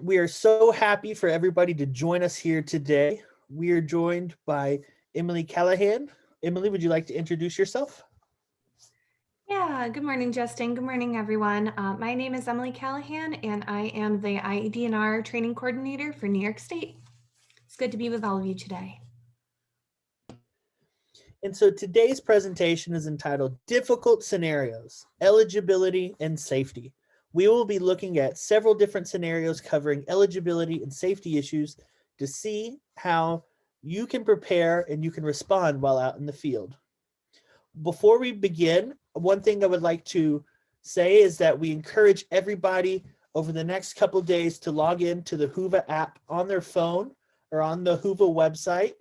We are so happy for everybody to join us here today. We are joined by Emily Callaghan. Emily, would you like to introduce yourself? Yeah, good morning, Justyn. Good morning, everyone. My name is Emily Callaghan, and I am the IDNR training coordinator for New York State. It's good to be with all of you today. And so today's presentation is entitled Difficult Scenarios, Eligibility and Safety. We will be looking at several different scenarios covering eligibility and safety issues to see how you can prepare and you can respond while out in the field. Before we begin, one thing I would like to say is that we encourage everybody over the next couple of days to log in to the Whova app on their phone or on the Whova website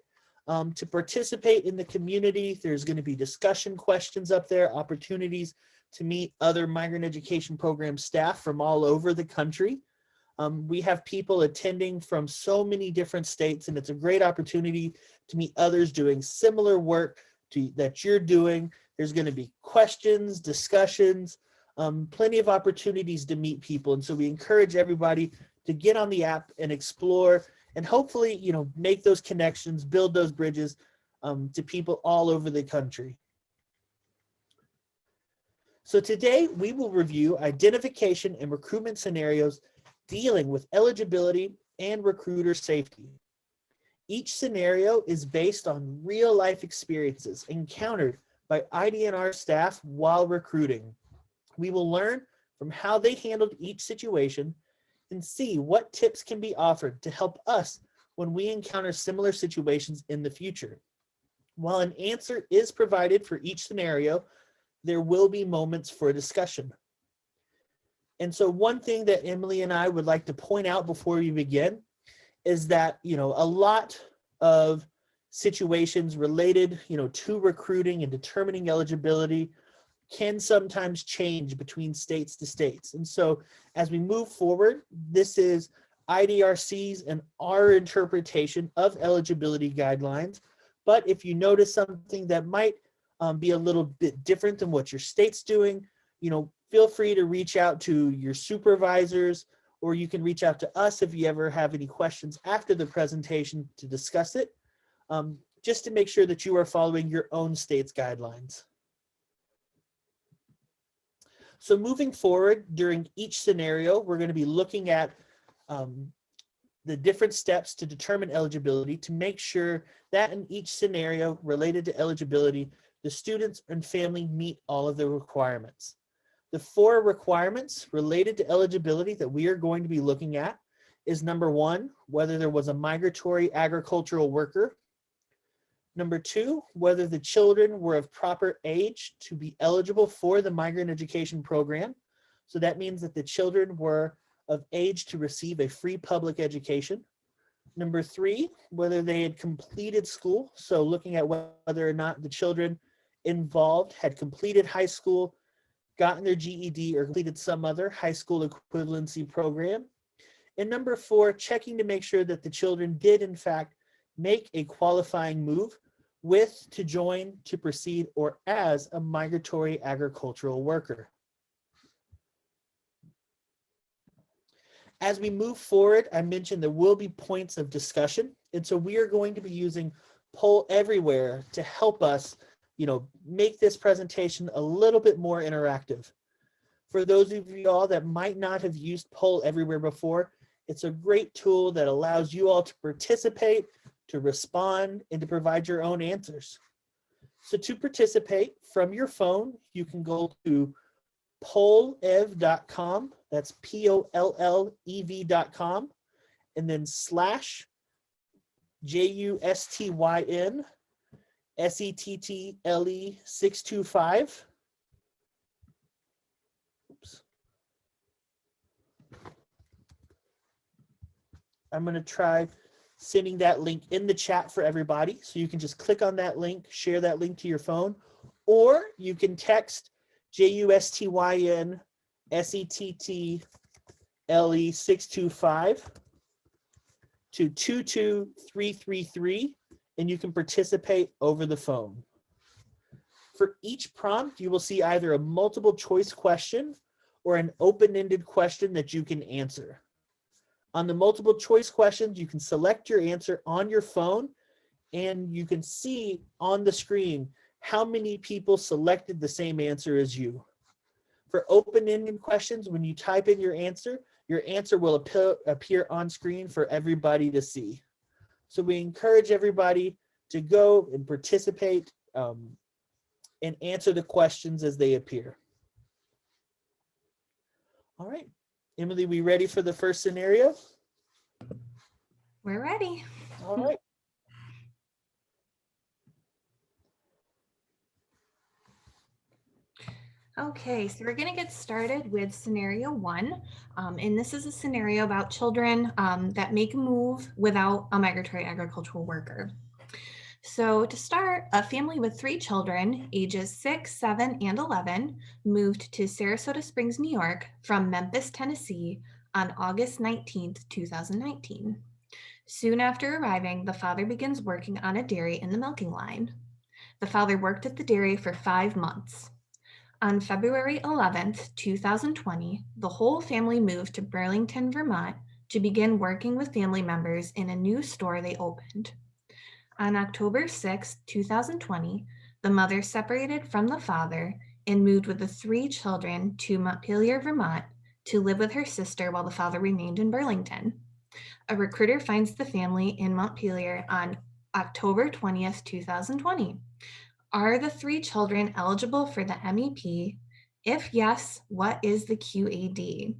to participate in the community. There's going to be discussion questions up there, opportunities to meet other migrant education program staff from all over the country. We have people attending from so many different states, and it's a great opportunity to meet others doing similar work that you're doing. There's going to be questions, discussions, plenty of opportunities to meet people. And so we encourage everybody to get on the app and explore and hopefully, make those connections, build those bridges to people all over the country. So today we will review identification and recruitment scenarios dealing with eligibility and recruiter safety. Each scenario is based on real life experiences encountered by IDNR staff while recruiting. We will learn from how they handled each situation and see what tips can be offered to help us when we encounter similar situations in the future. While an answer is provided for each scenario, there will be moments for discussion. And so one thing that Emily and I would like to point out before we begin is that, a lot of situations related, to recruiting and determining eligibility can sometimes change between states to states. And so as we move forward, this is IDRC's and our interpretation of eligibility guidelines. But if you notice something that might be a little bit different than what your state's doing, feel free to reach out to your supervisors, or you can reach out to us if you ever have any questions after the presentation to discuss it, just to make sure that you are following your own state's guidelines. So moving forward, during each scenario, we're going to be looking at the different steps to determine eligibility to make sure that in each scenario related to eligibility, the students and family meet all of the requirements. The 4 requirements related to eligibility that we are going to be looking at is number 1, whether there was a migratory agricultural worker. Number 2, whether the children were of proper age to be eligible for the migrant education program. So that means that the children were of age to receive a free public education. Number 3, whether they had completed school. So looking at whether or not the children involved had completed high school, gotten their GED, or completed some other high school equivalency program. And number 4, checking to make sure that the children did in fact make a qualifying move with, to join, to proceed, or as a migratory agricultural worker. As we move forward, I mentioned there will be points of discussion. And so we are going to be using Poll Everywhere to help us, make this presentation a little bit more interactive. For those of you all that might not have used Poll Everywhere before, it's a great tool that allows you all to participate, to respond, and to provide your own answers. So to participate from your phone, you can go to pollev.com, that's POLLEV.com, and then /JUSTYN SETTLE 625. Oops. I'm going to try sending that link in the chat for everybody. So you can just click on that link, share that link to your phone, or you can text JUSTYN SETTLE 625 to 22333, and you can participate over the phone. For each prompt, you will see either a multiple choice question or an open-ended question that you can answer. On the multiple choice questions, you can select your answer on your phone, and you can see on the screen how many people selected the same answer as you. For open-ended questions, when you type in your answer will appear on screen for everybody to see. So we encourage everybody to go and participate and answer the questions as they appear. All right, Emily, we ready for the first scenario? We're ready. All right. Okay, so we're going to get started with scenario 1. And this is a scenario about children that make a move without a migratory agricultural worker. So to start, a family with 3 children, ages 6, 7, and 11, moved to Sarasota Springs, New York from Memphis, Tennessee on August 19th, 2019. Soon after arriving, the father begins working on a dairy in the milking line. The father worked at the dairy for 5 months. On February 11th, 2020, the whole family moved to Burlington, Vermont to begin working with family members in a new store they opened. On October 6th, 2020, the mother separated from the father and moved with the 3 children to Montpelier, Vermont to live with her sister while the father remained in Burlington. A recruiter finds the family in Montpelier on October 20th, 2020. Are the 3 children eligible for the MEP? If yes, what is the QAD?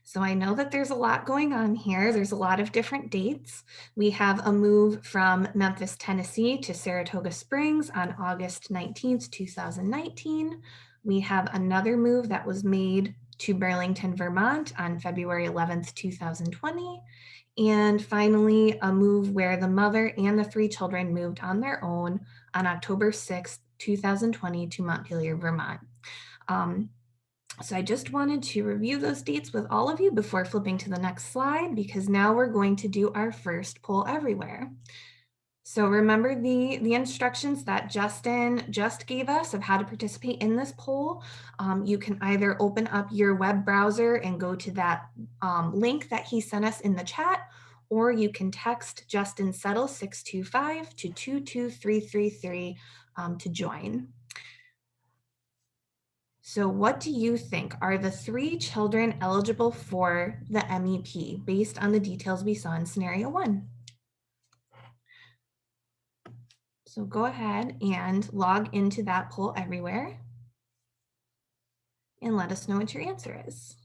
So I know that there's a lot going on here. There's a lot of different dates. We have a move from Memphis, Tennessee to Saratoga Springs on August 19th, 2019. We have another move that was made to Burlington, Vermont on February 11th, 2020. And finally, a move where the mother and the 3 children moved on their own on October 6th, 2020 to Montpelier, Vermont. So I just wanted to review those dates with all of you before flipping to the next slide, because now we're going to do our first poll everywhere. So remember the instructions that Justyn just gave us of how to participate in this poll. You can either open up your web browser and go to that link that he sent us in the chat, or you can text Justyn Settle 625 to 22333 to join. So what do you think? Are the 3 children eligible for the MEP based on the details we saw in scenario 1? So go ahead and log into that poll everywhere and let us know what your answer is.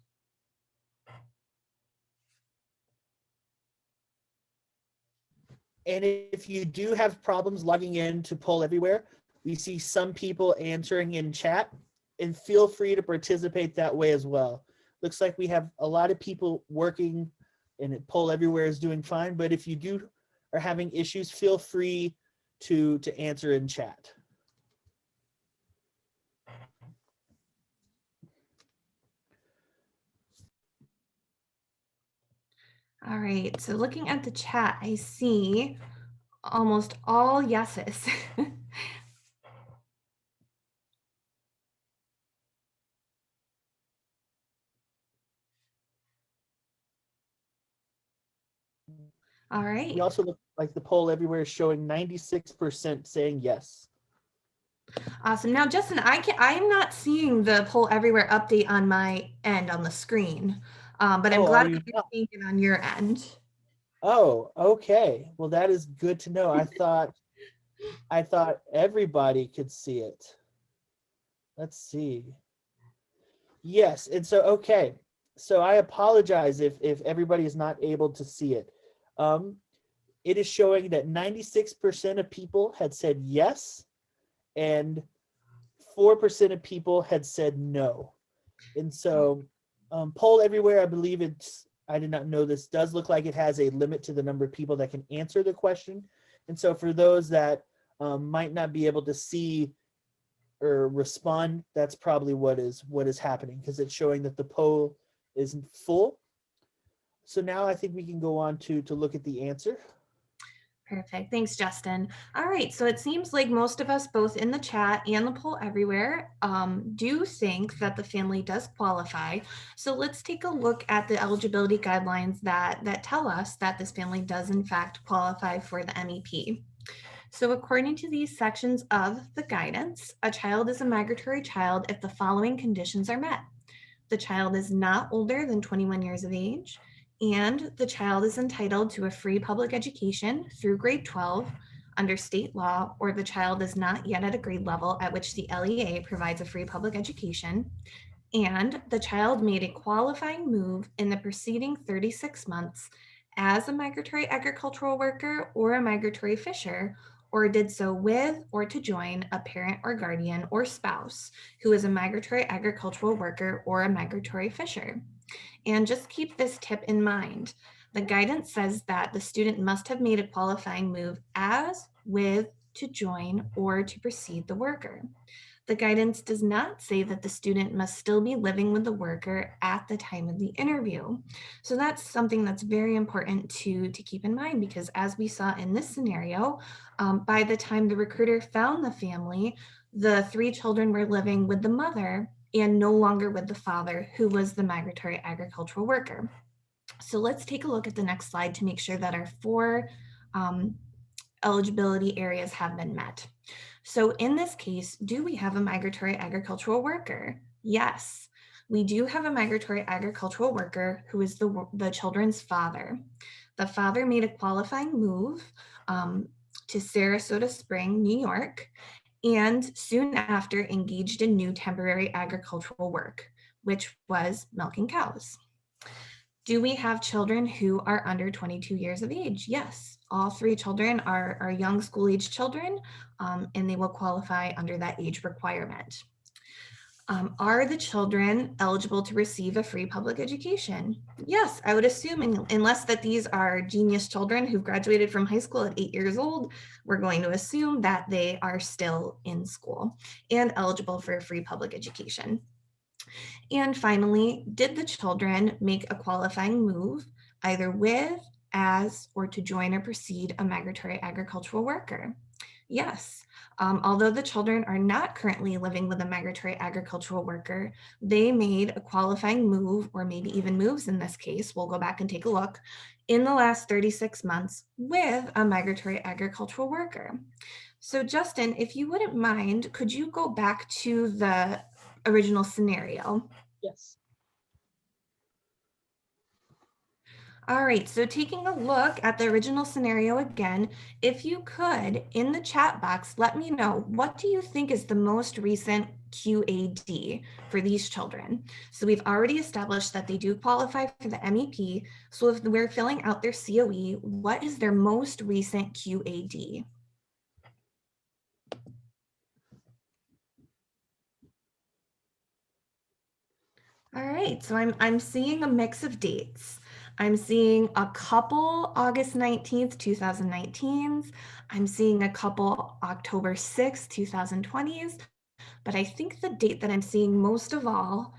And if you do have problems logging in to poll everywhere, we see some people answering in chat, and feel free to participate that way as well. Looks like we have a lot of people working, and poll everywhere is doing fine. But if you are having issues, feel free to answer in chat. All right, so looking at the chat, I see almost all yeses. All right. We also look like the poll everywhere is showing 96% saying yes. Awesome. Now, Justyn, I am not seeing the poll everywhere update on my end on the screen, but I'm glad that you're seeing it on your end. Oh, okay. Well, that is good to know. I thought everybody could see it. Let's see. Yes, and so okay. So I apologize if everybody is not able to see it. It is showing that 96% of people had said yes, and 4% of people had said no. And so poll everywhere, I believe I did not know this, does look like it has a limit to the number of people that can answer the question. And so for those that might not be able to see or respond, that's probably what is happening, because it's showing that the poll isn't full. So now I think we can go on to look at the answer. Perfect. Thanks, Justyn. All right. So it seems like most of us, both in the chat and the poll everywhere, do think that the family does qualify. So let's take a look at the eligibility guidelines that tell us that this family does in fact qualify for the MEP. So according to these sections of the guidance, a child is a migratory child if the following conditions are met. The child is not older than 21 years of age, and the child is entitled to a free public education through grade 12 under state law, or the child is not yet at a grade level at which the LEA provides a free public education, and the child made a qualifying move in the preceding 36 months as a migratory agricultural worker or a migratory fisher, or did so with or to join a parent or guardian or spouse who is a migratory agricultural worker or a migratory fisher. And just keep this tip in mind. The guidance says that the student must have made a qualifying move as, with, to join, or to precede the worker. The guidance does not say that the student must still be living with the worker at the time of the interview. So that's something that's very important to keep in mind, because as we saw in this scenario, by the time the recruiter found the family, the 3 children were living with the mother and no longer with the father, who was the migratory agricultural worker. So let's take a look at the next slide to make sure that our 4 eligibility areas have been met. So in this case, do we have a migratory agricultural worker? Yes, we do have a migratory agricultural worker who is the children's father. The father made a qualifying move to Sarasota Spring, New York, and soon after engaged in new temporary agricultural work, which was milking cows. Do we have children who are under 22 years of age? Yes, all 3 children are young school-age children, and they will qualify under that age requirement. Are the children eligible to receive a free public education? Yes, I would assume, unless that these are genius children who've graduated from high school at 8 years old, we're going to assume that they are still in school and eligible for a free public education. And finally, did the children make a qualifying move either with, as, or to join or precede a migratory agricultural worker? Yes. Although the children are not currently living with a migratory agricultural worker, they made a qualifying move, or maybe even moves in this case, we'll go back and take a look, in the last 36 months with a migratory agricultural worker. So Justyn, if you wouldn't mind, could you go back to the original scenario? Yes. All right, so taking a look at the original scenario again, if you could, in the chat box, let me know, what do you think is the most recent QAD for these children? So we've already established that they do qualify for the MEP. So if we're filling out their COE, what is their most recent QAD? All right, so I'm seeing a mix of dates. I'm seeing a couple August 19th, 2019s. I'm seeing a couple October 6th, 2020s. But I think the date that I'm seeing most of all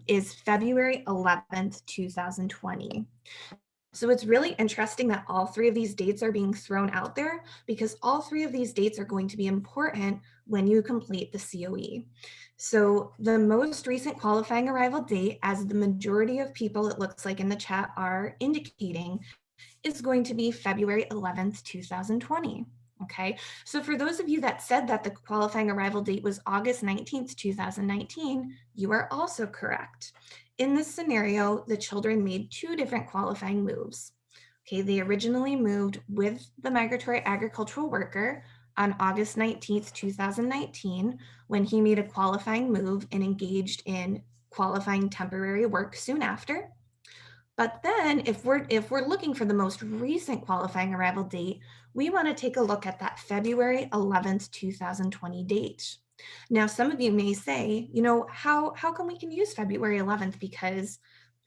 is February 11th, 2020. So it's really interesting that all 3 of these dates are being thrown out there, because all 3 of these dates are going to be important when you complete the COE. So the most recent qualifying arrival date, as the majority of people, it looks like in the chat, are indicating, is going to be February 11th, 2020. Okay, so for those of you that said that the qualifying arrival date was August 19th, 2019, you are also correct. In this scenario, the children made 2 different qualifying moves. Okay, they originally moved with the migratory agricultural worker on August 19th, 2019, when he made a qualifying move and engaged in qualifying temporary work soon after. But then if we're looking for the most recent qualifying arrival date, we want to take a look at that February 11th, 2020 date. Now, some of you may say, you know, how come we can use February 11th? Because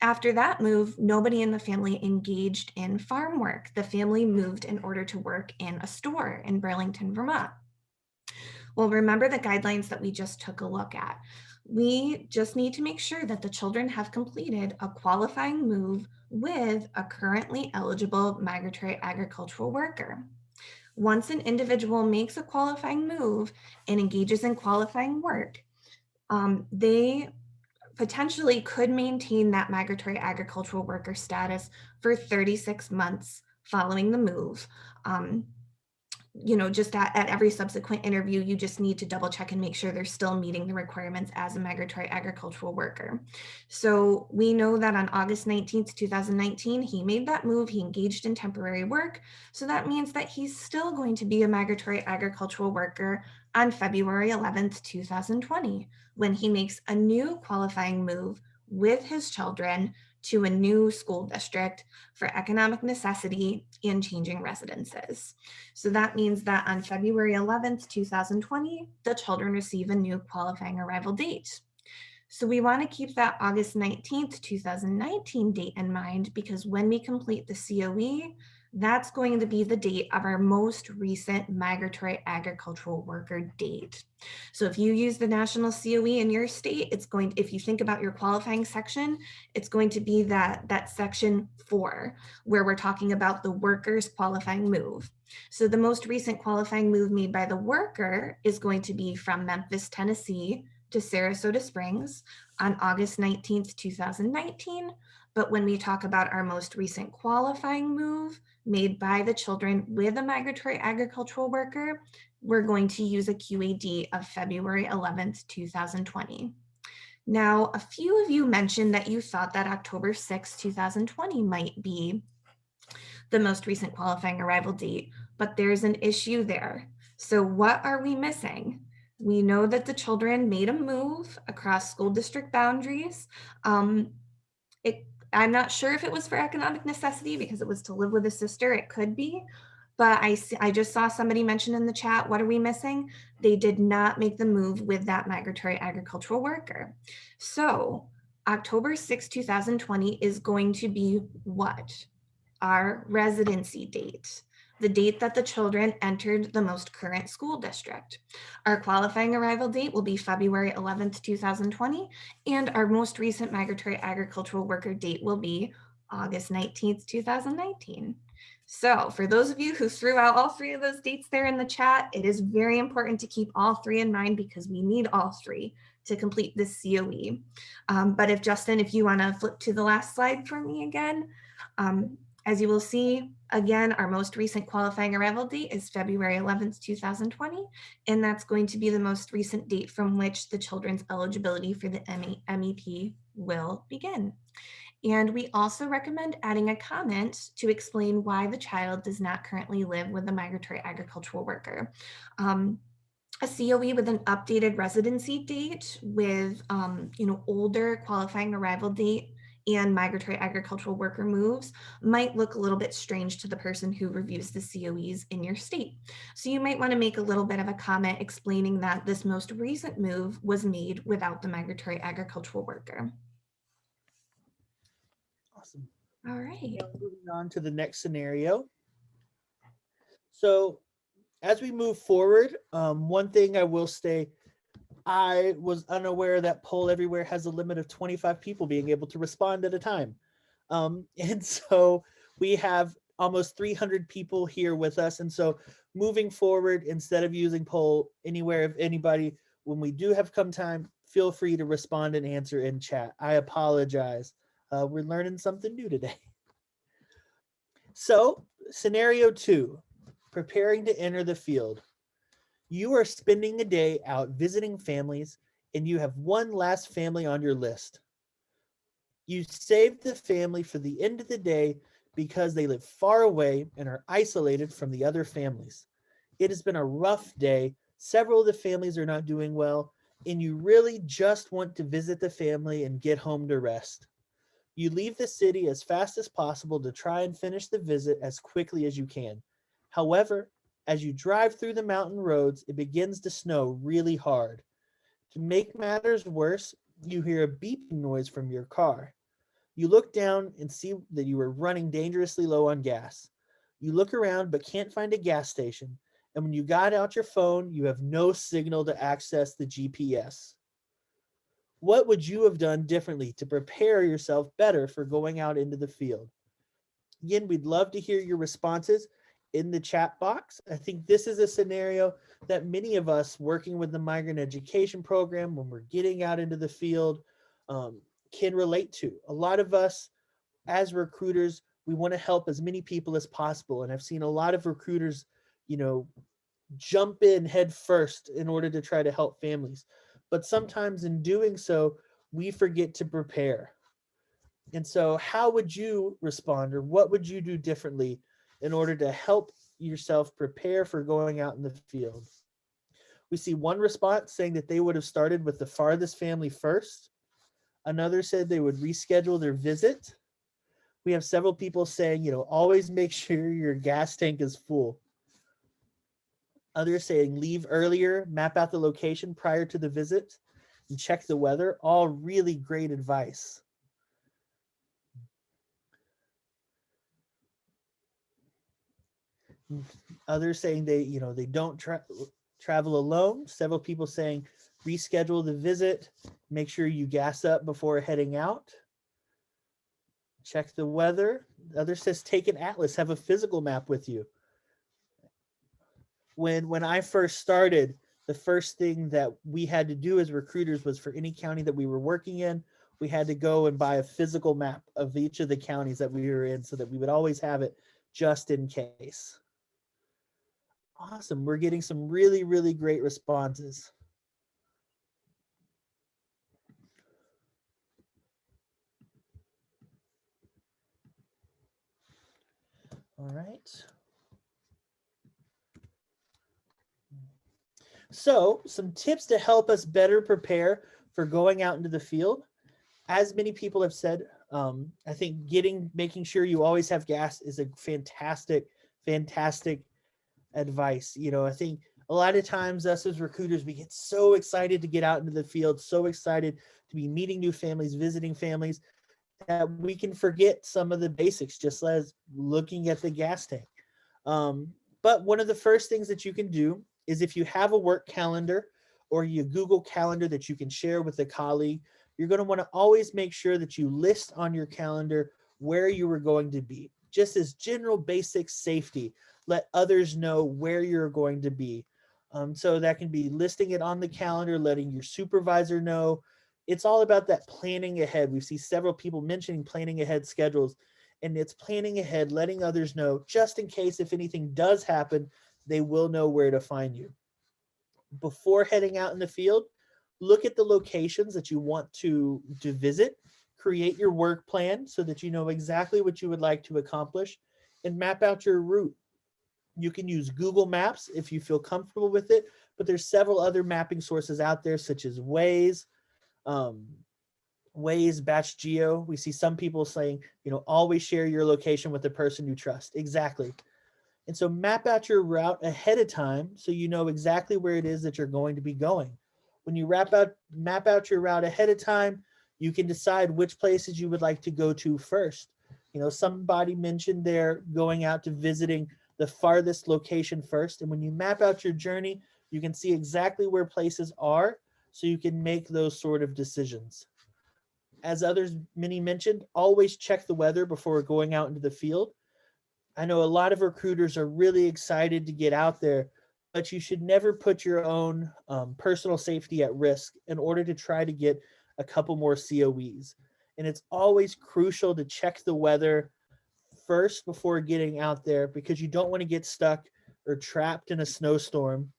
after that move, nobody in the family engaged in farm work. The family moved in order to work in a store in Burlington, Vermont. Well, remember the guidelines that we just took a look at. We just need to make sure that the children have completed a qualifying move with a currently eligible migratory agricultural worker. Once an individual makes a qualifying move and engages in qualifying work, they potentially could maintain that migratory agricultural worker status for 36 months following the move. Just at every subsequent interview, you just need to double check and make sure they're still meeting the requirements as a migratory agricultural worker. So we know that on August 19th, 2019, he made that move, he engaged in temporary work. So that means that he's still going to be a migratory agricultural worker on February 11th, 2020, when he makes a new qualifying move with his children to a new school district for economic necessity and changing residences. So that means that on February 11th, 2020, the children receive a new qualifying arrival date. So we want to keep that August 19th, 2019 date in mind, because when we complete the COE, that's going to be the date of our most recent migratory agricultural worker date. So if you use the national COE in your state, if you think about your qualifying section, it's going to be that section 4, where we're talking about the worker's qualifying move. So the most recent qualifying move made by the worker is going to be from Memphis, Tennessee to Sarasota Springs on August 19th, 2019. But when we talk about our most recent qualifying move made by the children with a migratory agricultural worker, we're going to use a QAD of February 11th, 2020. Now, a few of you mentioned that you thought that October 6th, 2020 might be the most recent qualifying arrival date, but there's an issue there. So what are we missing? We know that the children made a move across school district boundaries. I'm not sure if it was for economic necessity because it was to live with a sister. It could be, but I just saw somebody mention in the chat, what are we missing? They did not make the move with that migratory agricultural worker. So October 6, 2020 is going to be what? Our residency date, the date that the children entered the most current school district. Our qualifying arrival date will be February 11th, 2020, and our most recent migratory agricultural worker date will be August 19th, 2019. So for those of you who threw out all 3 of those dates there in the chat, it is very important to keep all 3 in mind because we need all 3 to complete this COE. But Justyn, if you want to flip to the last slide for me again, as you will see, again, our most recent qualifying arrival date is February 11th, 2020, and that's going to be the most recent date from which the children's eligibility for the MEP will begin. And we also recommend adding a comment to explain why the child does not currently live with a migratory agricultural worker. A COE with an updated residency date with older qualifying arrival date and migratory agricultural worker moves might look a little bit strange to the person who reviews the COEs in your state. So you might want to make a little bit of a comment explaining that this most recent move was made without the migratory agricultural worker. Awesome. All right. Now moving on to the next scenario. So as we move forward, one thing I will say, I was unaware that Poll Everywhere has a limit of 25 people being able to respond at a time. And so we have almost 300 people here with us. And so moving forward, instead of using Poll Anywhere, if anybody, when we do have come time, feel free to respond and answer in chat. I apologize. We're learning something new today. So scenario 2, preparing to enter the field. You are spending a day out visiting families and you have one last family on your list. You saved the family for the end of the day because they live far away and are isolated from the other families. It has been a rough day. Several of the families are not doing well, and you really just want to visit the family and get home to rest. You leave the city as fast as possible to try and finish the visit as quickly as you can. However, as you drive through the mountain roads, it begins to snow really hard. To make matters worse, you hear a beeping noise from your car. You look down and see that you are running dangerously low on gas. You look around but can't find a gas station, and when you got out your phone, you have no signal to access the GPS. What would you have done differently to prepare yourself better for going out into the field? Again, we'd love to hear your responses. in the chat box. I think this is a scenario that many of us working with the Migrant Education program when we're getting out into the field can relate to. A lot of us as recruiters, we want to help as many people as possible. And I've seen a lot of recruiters, jump in head first in order to try to help families. But sometimes in doing so, we forget to prepare. And so how would you respond, or what would you do differently in order to help yourself prepare for going out in the field? We see one response saying that they would have started with the farthest family first. Another said they would reschedule their visit. We have several people saying, always make sure your gas tank is full. Others saying leave earlier, map out the location prior to the visit, and check the weather. All really great advice. Others saying they don't travel alone. Several people saying reschedule the visit, make sure you gas up before heading out. Check the weather. Others says take an atlas, have a physical map with you. When I first started, the first thing that we had to do as recruiters was for any county that we were working in, we had to go and buy a physical map of each of the counties that we were in so that we would always have it just in case. Awesome. We're getting some really, really great responses. All right. So some tips to help us better prepare for going out into the field. As many people have said, I think making sure you always have gas is a fantastic advice. I think a lot of times us as recruiters, we get so excited to get out into the field, so excited to be meeting new families, visiting families, that we can forget some of the basics, just as looking at the gas tank. But one of the first things that you can do is if you have a work calendar or you Google Calendar that you can share with a colleague, you're going to want to always make sure that you list on your calendar where you are going to be. Just as general basic safety, let others know where you're going to be. So that can be listing it on the calendar, letting your supervisor know. It's all about that planning ahead. We see several people mentioning planning ahead schedules, and it's planning ahead, letting others know just in case if anything does happen, they will know where to find you. Before heading out in the field, look at the locations that you want to visit, create your work plan so that you know exactly what you would like to accomplish, and map out your route. You can use Google Maps if you feel comfortable with it, but there's several other mapping sources out there such as Waze, Batch Geo. We see some people saying, always share your location with the person you trust. Exactly. And so map out your route ahead of time so you know exactly where it is that you're going to be going. When you map out your route ahead of time, you can decide which places you would like to go to first. Somebody mentioned they're going out to visiting the farthest location first. And when you map out your journey, you can see exactly where places are so you can make those sort of decisions. As many mentioned, always check the weather before going out into the field. I know a lot of recruiters are really excited to get out there, but you should never put your own personal safety at risk in order to try to get a couple more COEs. And it's always crucial to check the weather first before getting out there because you don't want to get stuck or trapped in a snowstorm.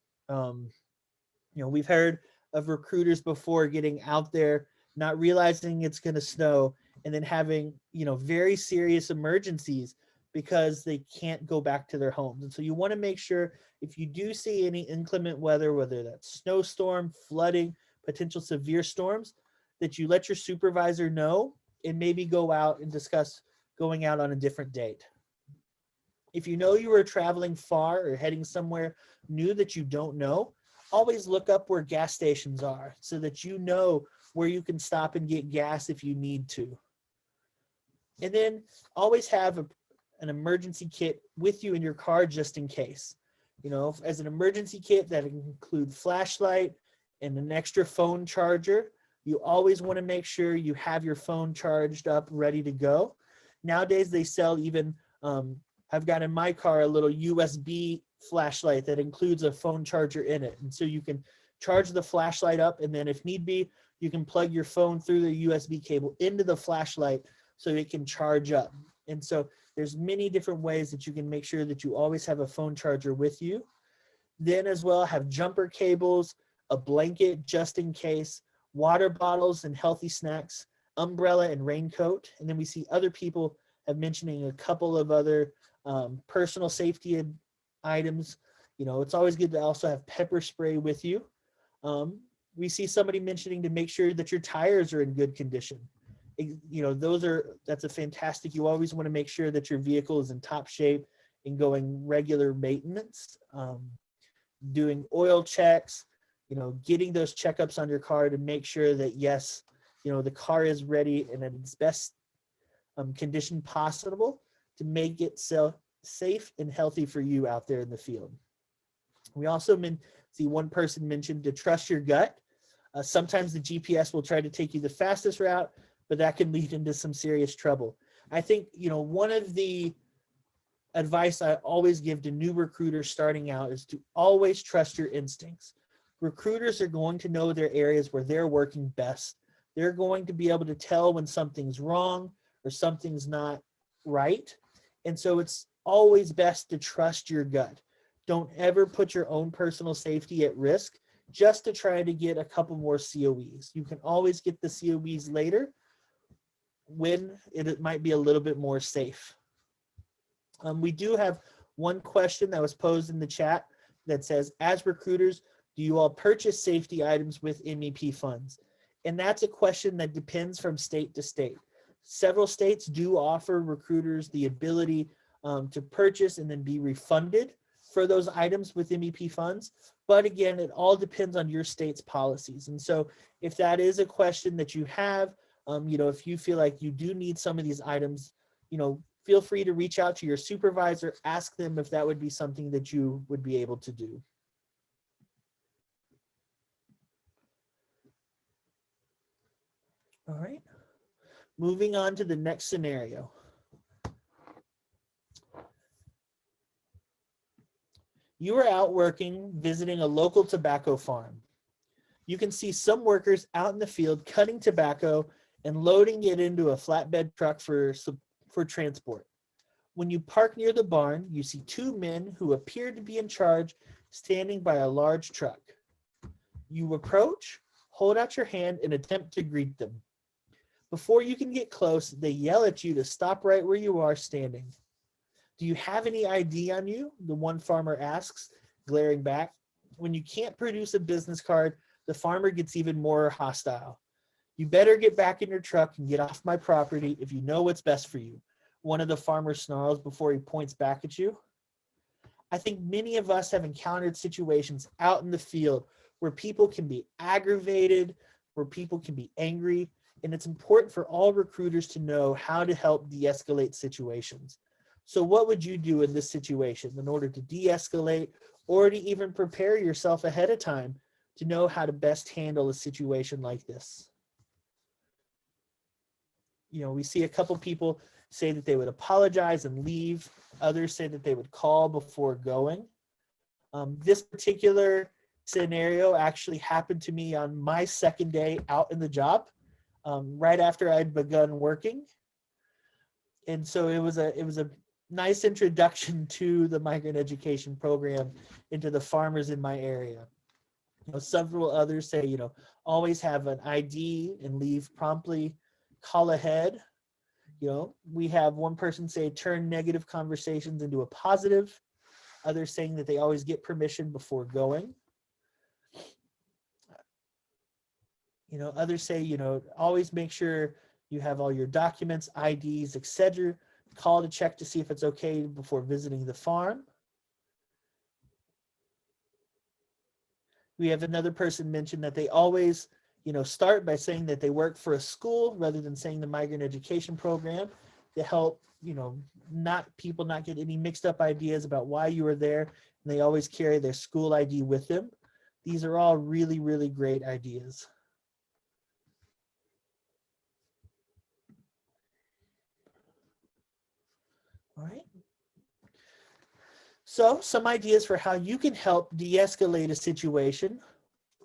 We've heard of recruiters before getting out there, not realizing it's going to snow, and then having, very serious emergencies because they can't go back to their homes. And so you want to make sure if you do see any inclement weather, whether that's snowstorm, flooding, potential severe storms, that you let your supervisor know and maybe go out and discuss going out on a different date. If you know you are traveling far or heading somewhere new that you don't know, always look up where gas stations are so that you know where you can stop and get gas if you need to. And then always have an emergency kit with you in your car just in case. As an emergency kit that include flashlight and an extra phone charger. You always want to make sure you have your phone charged up, ready to go. Nowadays, they sell even I've got in my car a little USB flashlight that includes a phone charger in it. And so you can charge the flashlight up, and then if need be, you can plug your phone through the USB cable into the flashlight so it can charge up. And so there's many different ways that you can make sure that you always have a phone charger with you. Then as well, have jumper cables, a blanket just in case, water bottles and healthy snacks, umbrella and raincoat. And then we see other people have mentioning a couple of other personal safety items. You know, it's always good to also have pepper spray with you. We see somebody mentioning to make sure that your tires are in good condition. You know, that's a fantastic, you always want to make sure that your vehicle is in top shape and going regular maintenance. Doing oil checks, you know, getting those checkups on your car to make sure that, yes, you know, the car is ready and in its best condition possible to make it safe and healthy for you out there in the field. We also see one person mentioned to trust your gut. Sometimes the GPS will try to take you the fastest route, but that can lead into some serious trouble. I think, you know, one of the advice I always give to new recruiters starting out is to always trust your instincts. Recruiters are going to know their areas where they're working best. They're going to be able to tell when something's wrong or something's not right. And so it's always best to trust your gut. Don't ever put your own personal safety at risk just to try to get a couple more COEs. You can always get the COEs later when it might be a little bit more safe. We do have one question that was posed in the chat that says, as recruiters, do you all purchase safety items with MEP funds? And that's a question that depends from state to state. Several states do offer recruiters the ability to purchase and then be refunded for those items with MEP funds. But again, it all depends on your state's policies. And so if that is a question that you have, you know, if you feel like you do need some of these items, you know, feel free to reach out to your supervisor, ask them if that would be something that you would be able to do. All right, moving on to the next scenario. You are out working, visiting a local tobacco farm. You can see some workers out in the field cutting tobacco and loading it into a flatbed truck for transport. When you park near the barn, you see two men who appear to be in charge standing by a large truck. You approach, hold out your hand, and attempt to greet them. Before you can get close, they yell at you to stop right where you are standing. Do you have any ID on you? The one farmer asks, glaring back. When you can't produce a business card, the farmer gets even more hostile. You better get back in your truck and get off my property if you know what's best for you. One of the farmers snarls before he points back at you. I think many of us have encountered situations out in the field where people can be aggravated, where people can be angry, and it's important for all recruiters to know how to help de-escalate situations. So what would you do in this situation in order to de-escalate or to even prepare yourself ahead of time to know how to best handle a situation like this? You know, we see a couple people say that they would apologize and leave. Others say that they would call before going. This particular scenario actually happened to me on my second day out in the job, right after I'd begun working. And so it was a nice introduction to the Migrant Education program and to the farmers in my area. You know, several others say, you know, always have an ID and leave promptly, call ahead. You know, we have one person say turn negative conversations into a positive. Others saying that they always get permission before going. You know, others say, you know, always make sure you have all your documents, IDs, etc. Call to check to see if it's okay before visiting the farm. We have another person mention that they always, you know, start by saying that they work for a school rather than saying the Migrant Education program to help, you know, people not get any mixed up ideas about why you were there. And they always carry their school ID with them. These are all really, really great ideas. All right. So some ideas for how you can help de-escalate a situation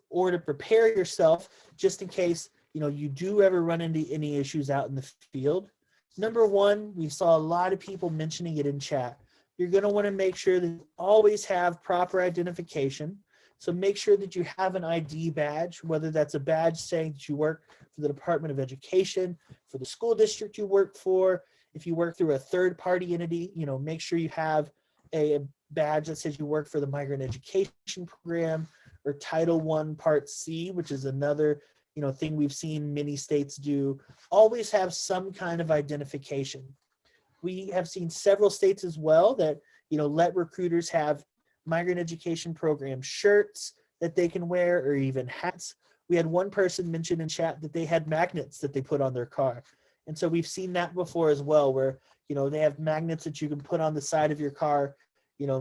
or to prepare yourself just in case, you do ever run into any issues out in the field. Number one, we saw a lot of people mentioning it in chat. You're going to want to make sure that you always have proper identification. So make sure that you have an ID badge, whether that's a badge saying that you work for the Department of Education, for the school district you work for. If you work through a third party entity, make sure you have a badge that says you work for the Migrant Education program or Title I Part C, which is another thing we've seen many states do. Always have some kind of identification. We have seen several states as well that let recruiters have Migrant Education program shirts that they can wear, or even hats. We had one person mention in chat that they had magnets that they put on their car. And so we've seen that before as well, where they have magnets that you can put on the side of your car,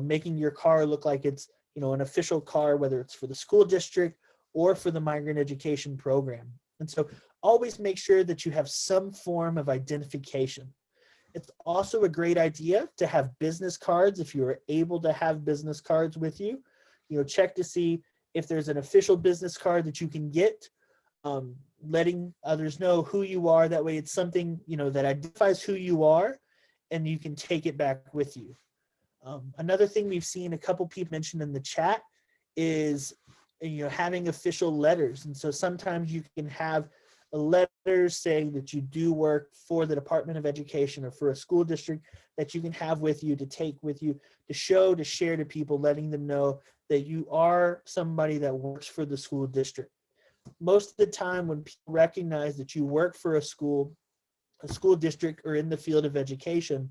making your car look like it's an official car, whether it's for the school district or for the Migrant Education program. And so always make sure that you have some form of identification. It's also a great idea to have business cards if you are able to have business cards with you. Check to see if there's an official business card that you can get, letting others know who you are. That way it's something, that identifies who you are and you can take it back with you. Another thing we've seen a couple people mention in the chat is, having official letters. And so sometimes you can have a letter saying that you do work for the Department of Education or for a school district that you can have with you, to take with you, to show, to share to people, letting them know that you are somebody that works for the school district. Most of the time when people recognize that you work for a school district, or in the field of education,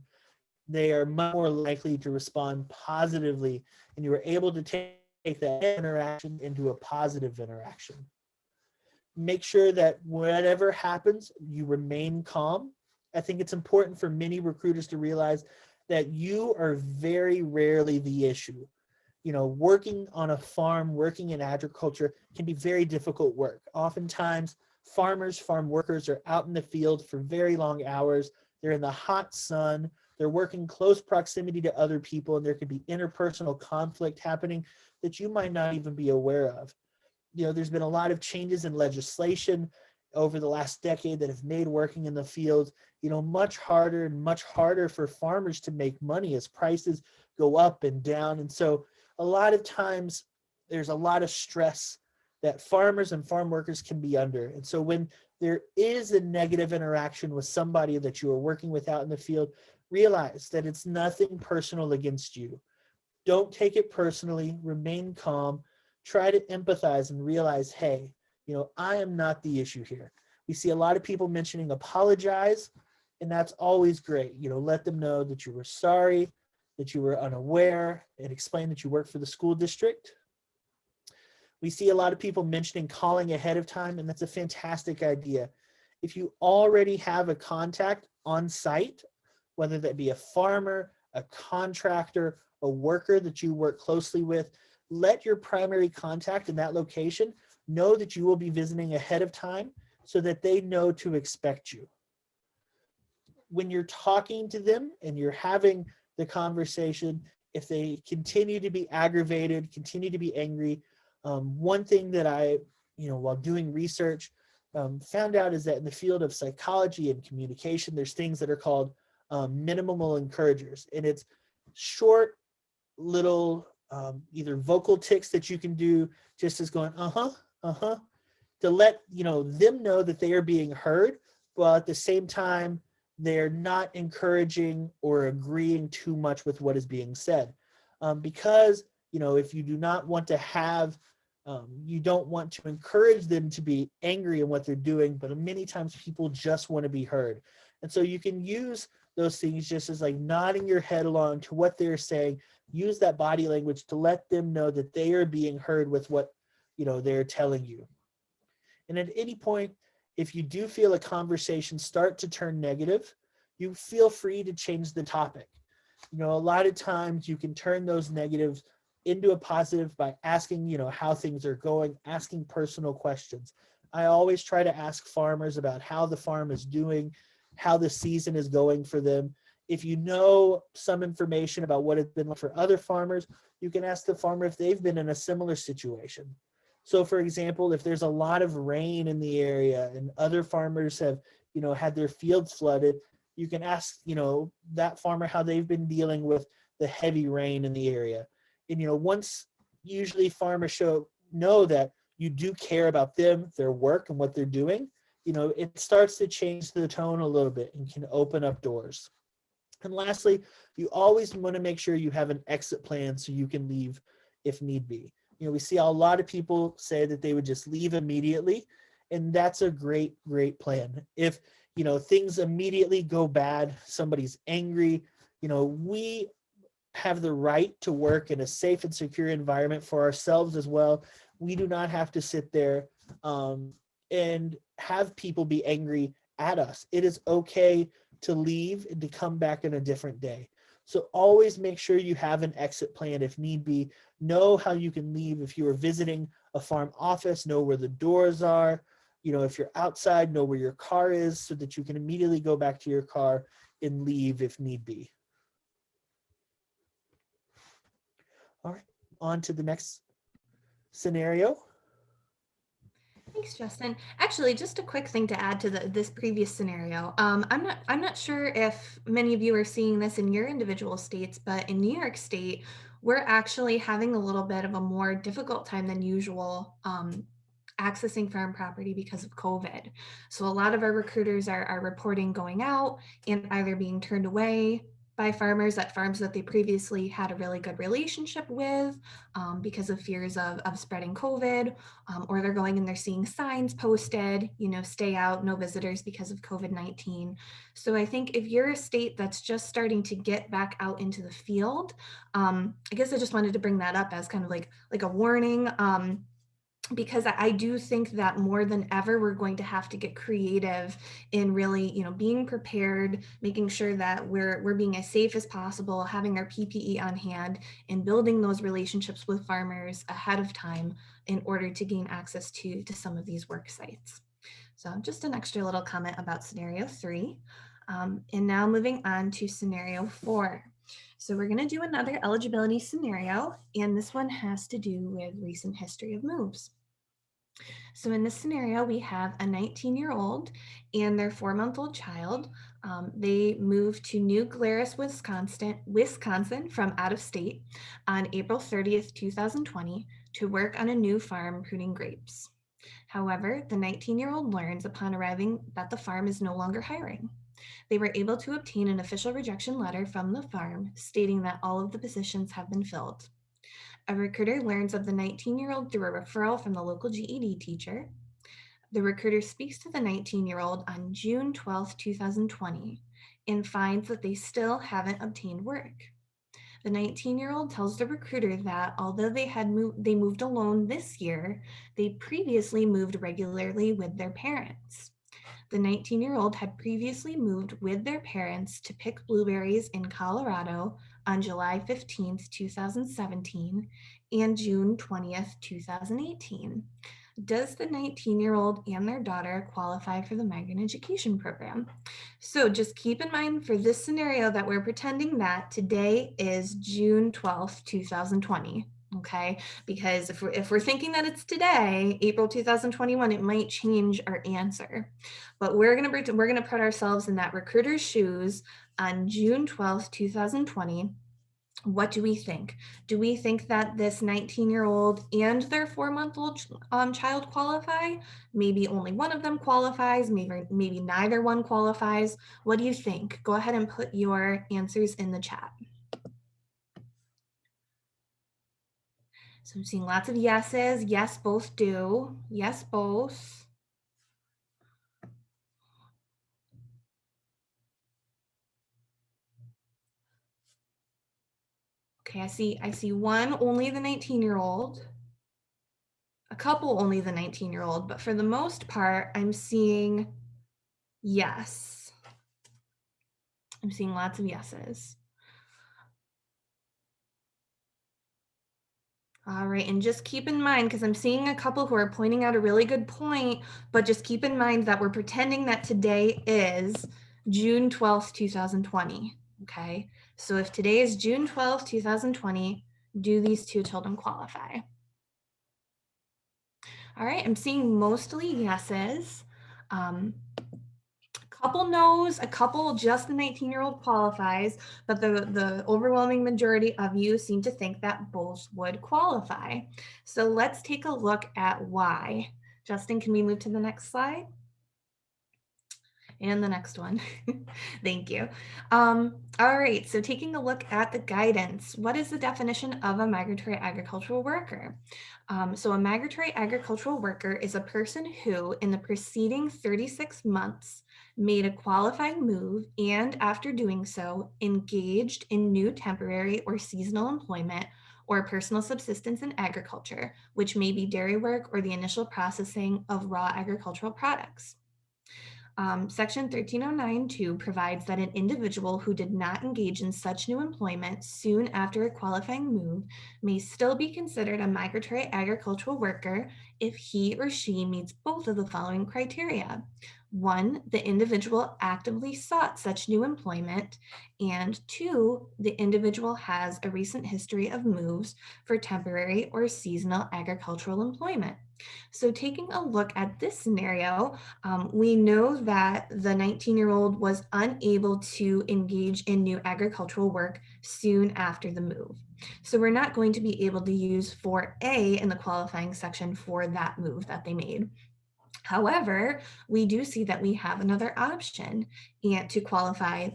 they are much more likely to respond positively, and you are able to take that interaction into a positive interaction. Make sure that whatever happens, you remain calm. I think it's important for many recruiters to realize that you are very rarely the issue. Working on a farm, working in agriculture can be very difficult work. Oftentimes, farm workers are out in the field for very long hours. They're in the hot sun. They're working close proximity to other people, and there could be interpersonal conflict happening that you might not even be aware of. There's been a lot of changes in legislation over the last decade that have made working in the field, much harder and much harder for farmers to make money as prices go up and down. And so a lot of times there's a lot of stress that farmers and farm workers can be under. And so when there is a negative interaction with somebody that you are working with out in the field, realize that it's nothing personal against you. Don't take it personally, remain calm, try to empathize and realize, hey, I am not the issue here. We see a lot of people mentioning apologize, and that's always great. Let them know that you were sorry, that you were unaware, and explain that you work for the school district. We see a lot of people mentioning calling ahead of time, and that's a fantastic idea. If you already have a contact on site, whether that be a farmer, a contractor, a worker that you work closely with, let your primary contact in that location know that you will be visiting ahead of time so that they know to expect you. When you're talking to them and you're having the conversation, if they continue to be aggravated, continue to be angry, one thing that I, while doing research, found out is that in the field of psychology and communication, there's things that are called minimal encouragers. And it's short little either vocal tics that you can do, just as going to let them know that they are being heard, while at the same time they're not encouraging or agreeing too much with what is being said, because if you do not want to have you don't want to encourage them to be angry in what they're doing, but many times people just want to be heard. And so you can use those things just as like nodding your head along to what they're saying. Use that body language to let them know that they are being heard with what they're telling you. And at any point, if you do feel a conversation start to turn negative, you feel free to change the topic. A lot of times you can turn those negatives into a positive by asking, how things are going, asking personal questions. I always try to ask farmers about how the farm is doing, how the season is going for them. If you know some information about what it's been like for other farmers, you can ask the farmer if they've been in a similar situation. So for example, if there's a lot of rain in the area and other farmers have, had their fields flooded, you can ask, that farmer how they've been dealing with the heavy rain in the area. And, once usually farmers know that you do care about them, their work and what they're doing, it starts to change the tone a little bit and can open up doors. And lastly, you always want to make sure you have an exit plan so you can leave if need be. We see a lot of people say that they would just leave immediately, and that's a great, great plan. If, things immediately go bad, somebody's angry, we have the right to work in a safe and secure environment for ourselves as well. We do not have to sit there and have people be angry at us. It is okay to leave and to come back in a different day. So always make sure you have an exit plan if need be. Know how you can leave if you are visiting a farm office, know where the doors are. If you're outside, know where your car is so that you can immediately go back to your car and leave if need be. All right, on to the next scenario. Thanks, Justyn. Actually, just a quick thing to add to this previous scenario. I'm not sure if many of you are seeing this in your individual states, but in New York State, we're actually having a little bit of a more difficult time than usual accessing farm property because of COVID. So a lot of our recruiters are reporting going out and either being turned away by farmers at farms that they previously had a really good relationship with because of fears of spreading COVID, or they're going and they're seeing signs posted, stay out, no visitors because of COVID-19. So I think if you're a state that's just starting to get back out into the field, I guess I just wanted to bring that up as kind of like a warning. Because I do think that more than ever, we're going to have to get creative in really, being prepared, making sure that we're being as safe as possible, having our PPE on hand, and building those relationships with farmers ahead of time in order to gain access to some of these work sites. So just an extra little comment about scenario 3. And now moving on to scenario 4. So we're going to do another eligibility scenario, and this one has to do with recent history of moves. So in this scenario, we have a 19-year-old and their 4-month-old child. They moved to New Glarus, Wisconsin from out of state on April 30th, 2020 to work on a new farm pruning grapes. However, the 19-year-old learns upon arriving that the farm is no longer hiring. They were able to obtain an official rejection letter from the farm stating that all of the positions have been filled. A recruiter learns of the 19-year-old through a referral from the local GED teacher. The recruiter speaks to the 19-year-old on June 12, 2020, and finds that they still haven't obtained work. The 19-year-old tells the recruiter that although they moved alone this year, they previously moved regularly with their parents. The 19-year-old had previously moved with their parents to pick blueberries in Colorado on July 15th, 2017 and June 20th, 2018. Does the 19-year-old and their daughter qualify for the Migrant Education program? So just keep in mind for this scenario that we're pretending that today is June 12th, 2020. Okay, because if we're thinking that it's today, April 2021, it might change our answer. But we're gonna put ourselves in that recruiter's shoes on June 12th, 2020. What do we think? Do we think that this 19-year-old and their 4-month-old child qualify? Maybe only one of them qualifies, maybe neither one qualifies. What do you think? Go ahead and put your answers in the chat. So I'm seeing lots of yeses. Yes, both do. Yes, both. Okay, I see one, only the 19-year-old. A couple, only the 19-year-old, but for the most part, I'm seeing yes. I'm seeing lots of yeses. All right, and just keep in mind, because I'm seeing a couple who are pointing out a really good point, but just keep in mind that we're pretending that today is June 12th, 2020. Okay, so if today is June 12th, 2020, do these two children qualify? All right, I'm seeing mostly yeses. Couple no's, a couple just the 19-year-old qualifies, but the overwhelming majority of you seem to think that both would qualify. So let's take a look at why. Justyn, can we move to the next slide? And the next one. Thank you. All right, so taking a look at the guidance, what is the definition of a migratory agricultural worker? So a migratory agricultural worker is a person who, in the preceding 36 months, made a qualifying move and, after doing so, engaged in new temporary or seasonal employment or personal subsistence in agriculture, which may be dairy work or the initial processing of raw agricultural products. Section 1309(2) provides that an individual who did not engage in such new employment soon after a qualifying move may still be considered a migratory agricultural worker if he or she meets both of the following criteria. 1, the individual actively sought such new employment, and 2, the individual has a recent history of moves for temporary or seasonal agricultural employment. So taking a look at this scenario, we know that the 19-year-old was unable to engage in new agricultural work soon after the move. So we're not going to be able to use 4A in the qualifying section for that move that they made. However, we do see that we have another option and to qualify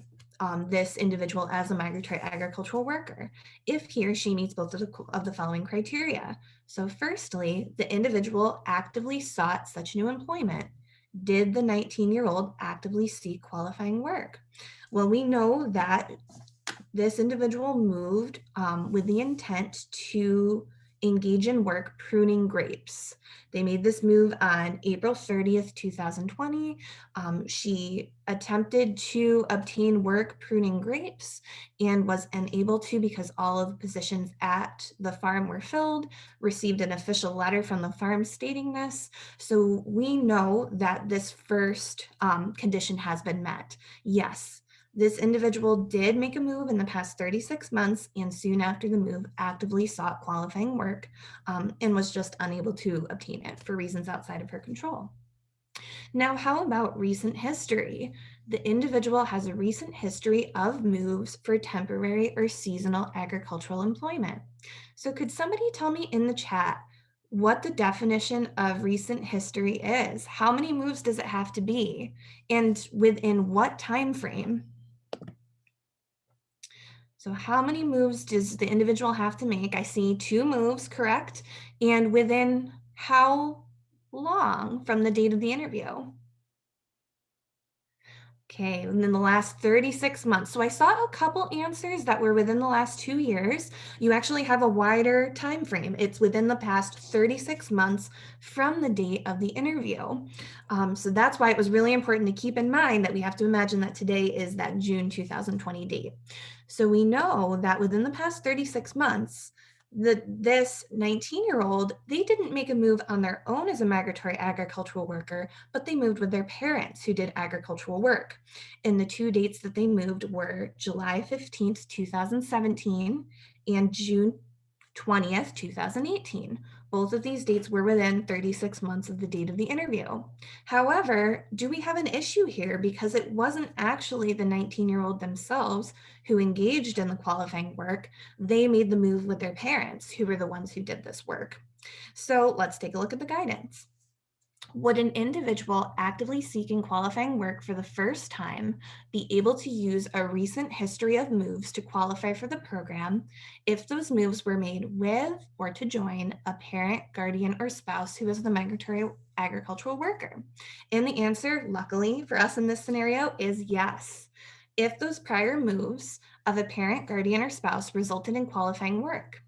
this individual as a migratory agricultural worker if he or she meets both of the following criteria. So firstly, the individual actively sought such new employment. Did the 19-year-old actively seek qualifying work? Well, we know that this individual moved with the intent to engage in work pruning grapes. They made this move on April 30th, 2020. She attempted to obtain work pruning grapes and was unable to because all of the positions at the farm were filled, received an official letter from the farm stating this. So we know that this first condition has been met. Yes, this individual did make a move in the past 36 months and soon after the move actively sought qualifying work and was just unable to obtain it for reasons outside of her control. Now, how about recent history? The individual has a recent history of moves for temporary or seasonal agricultural employment. So could somebody tell me in the chat what the definition of recent history is? How many moves does it have to be? And within what time frame? So how many moves does the individual have to make? I see 2 moves, correct? And within how long from the date of the interview? Okay, and then the last 36 months. So I saw a couple answers that were within the last 2 years. You actually have a wider time frame. It's within the past 36 months from the date of the interview. So that's why it was really important to keep in mind that we have to imagine that today is that June 2020 date. So we know that within the past 36 months, this 19-year-old, they didn't make a move on their own as a migratory agricultural worker, but they moved with their parents who did agricultural work. And the 2 dates that they moved were July 15th, 2017 and June 20th, 2018. Both of these dates were within 36 months of the date of the interview. However, do we have an issue here because it wasn't actually the 19-year-old themselves who engaged in the qualifying work? They made the move with their parents, who were the ones who did this work. So let's take a look at the guidance. Would an individual actively seeking qualifying work for the first time be able to use a recent history of moves to qualify for the program if those moves were made with or to join a parent, guardian, or spouse who is the migratory agricultural worker? And the answer, luckily for us in this scenario, is yes. If those prior moves of a parent, guardian, or spouse resulted in qualifying work.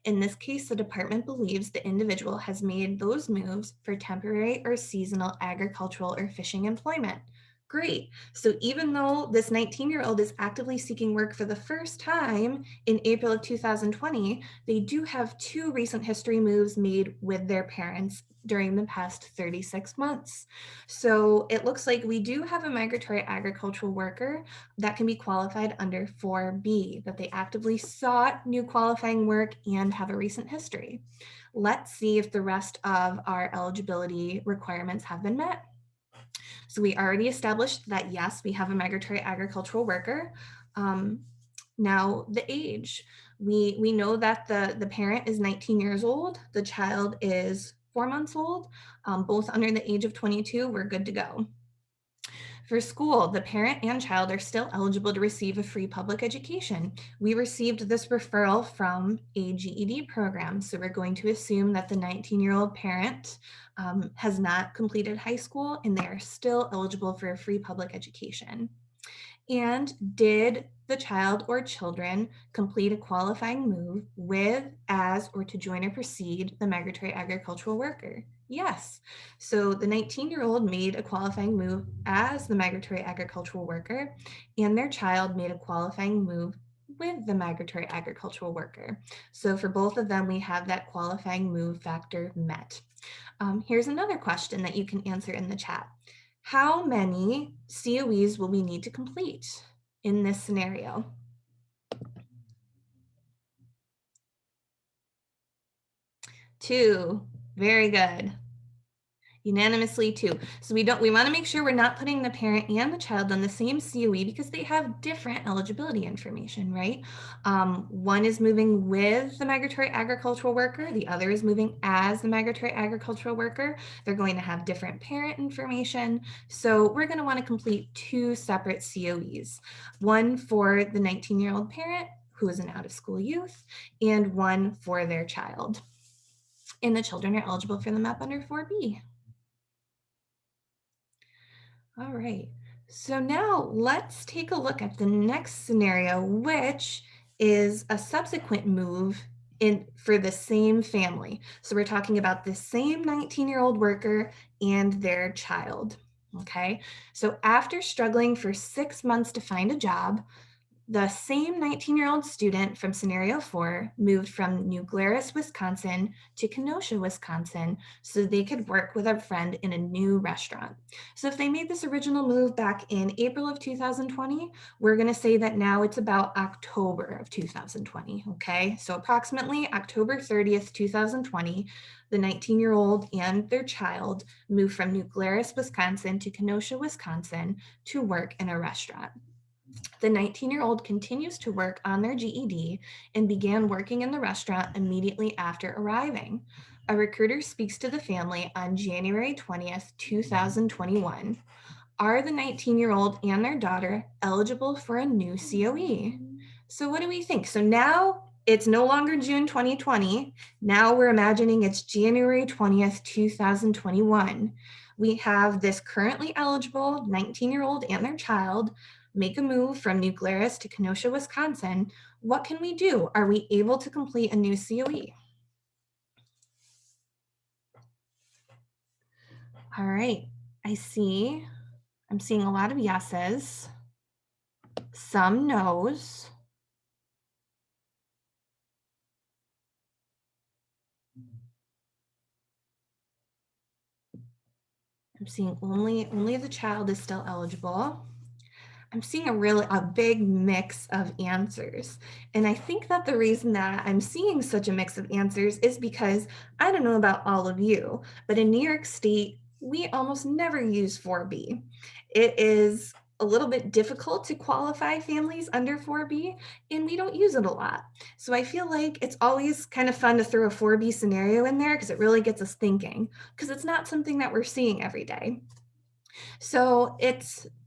In this case, the department believes the individual has made those moves for temporary or seasonal agricultural or fishing employment. Great. So even though this 19-year-old is actively seeking work for the first time in April of 2020, they do have 2 recent history moves made with their parents during the past 36 months. So it looks like we do have a migratory agricultural worker that can be qualified under 4B, that they actively sought new qualifying work and have a recent history. Let's see if the rest of our eligibility requirements have been met. So we already established that, yes, we have a migratory agricultural worker. Now the age, we know that the parent is 19 years old, the child is 4 months old, both under the age of 22, we're good to go. For school, the parent and child are still eligible to receive a free public education. We received this referral from a GED program, so we're going to assume that the 19-year-old parent has not completed high school and they are still eligible for a free public education. And did the child or children complete a qualifying move with, as, or to join or precede the migratory agricultural worker? Yes. So the 19-year-old made a qualifying move as the migratory agricultural worker, and their child made a qualifying move with the migratory agricultural worker. So for both of them, we have that qualifying move factor met. Here's another question that you can answer in the chat. How many COEs will we need to complete in this scenario? 2, very good. Unanimously 2. So we want to make sure we're not putting the parent and the child on the same COE because they have different eligibility information, right? One is moving with the migratory agricultural worker, the other is moving as the migratory agricultural worker. They're going to have different parent information. So we're going to want to complete 2 separate COEs, one for the 19-year-old parent who is an out-of-school youth, and one for their child. And the children are eligible for the MAP under 4B. All right, so now let's take a look at the next scenario, which is a subsequent move for the same family. So we're talking about the same 19-year-old worker and their child, okay? So after struggling for 6 months to find a job, the same 19-year-old student from scenario 4 moved from New Glarus, Wisconsin to Kenosha, Wisconsin, so they could work with a friend in a new restaurant. So if they made this original move back in April of 2020, we're going to say that now it's about October of 2020, okay? So approximately October 30th, 2020, the 19-year-old and their child moved from New Glarus, Wisconsin to Kenosha, Wisconsin to work in a restaurant. The 19-year-old continues to work on their GED and began working in the restaurant immediately after arriving. A recruiter speaks to the family on January 20th, 2021. Are the 19-year-old and their daughter eligible for a new COE? So what do we think? So now it's no longer June 2020. Now we're imagining it's January 20th, 2021. We have this currently eligible 19-year-old and their child make a move from New Glarus to Kenosha, Wisconsin. What can we do? Are we able to complete a new COE? All right, I'm seeing a lot of yeses, some no's. I'm seeing only the child is still eligible. I'm seeing a big mix of answers. And I think that the reason that I'm seeing such a mix of answers is because I don't know about all of you, but in New York State, we almost never use 4B. It is a little bit difficult to qualify families under 4B, and we don't use it a lot. So I feel like it's always kind of fun to throw a 4B scenario in there because it really gets us thinking, because it's not something that we're seeing every day. So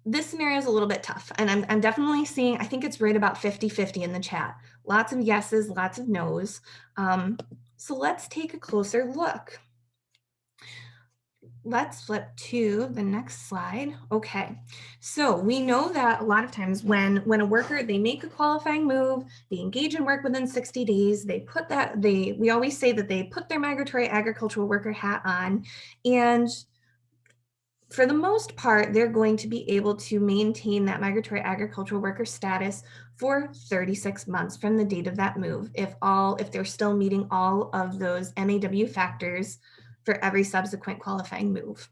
this scenario is a little bit tough, and I'm definitely seeing, I think it's right about 50-50 in the chat. Lots of yeses, lots of nos. So let's take a closer look. Let's flip to the next slide. Okay, so we know that a lot of times when a worker, they make a qualifying move, they engage in work within 60 days, we always say that they put their migratory agricultural worker hat on, and for the most part, they're going to be able to maintain that migratory agricultural worker status for 36 months from the date of that move, if they're still meeting all of those MAW factors for every subsequent qualifying move.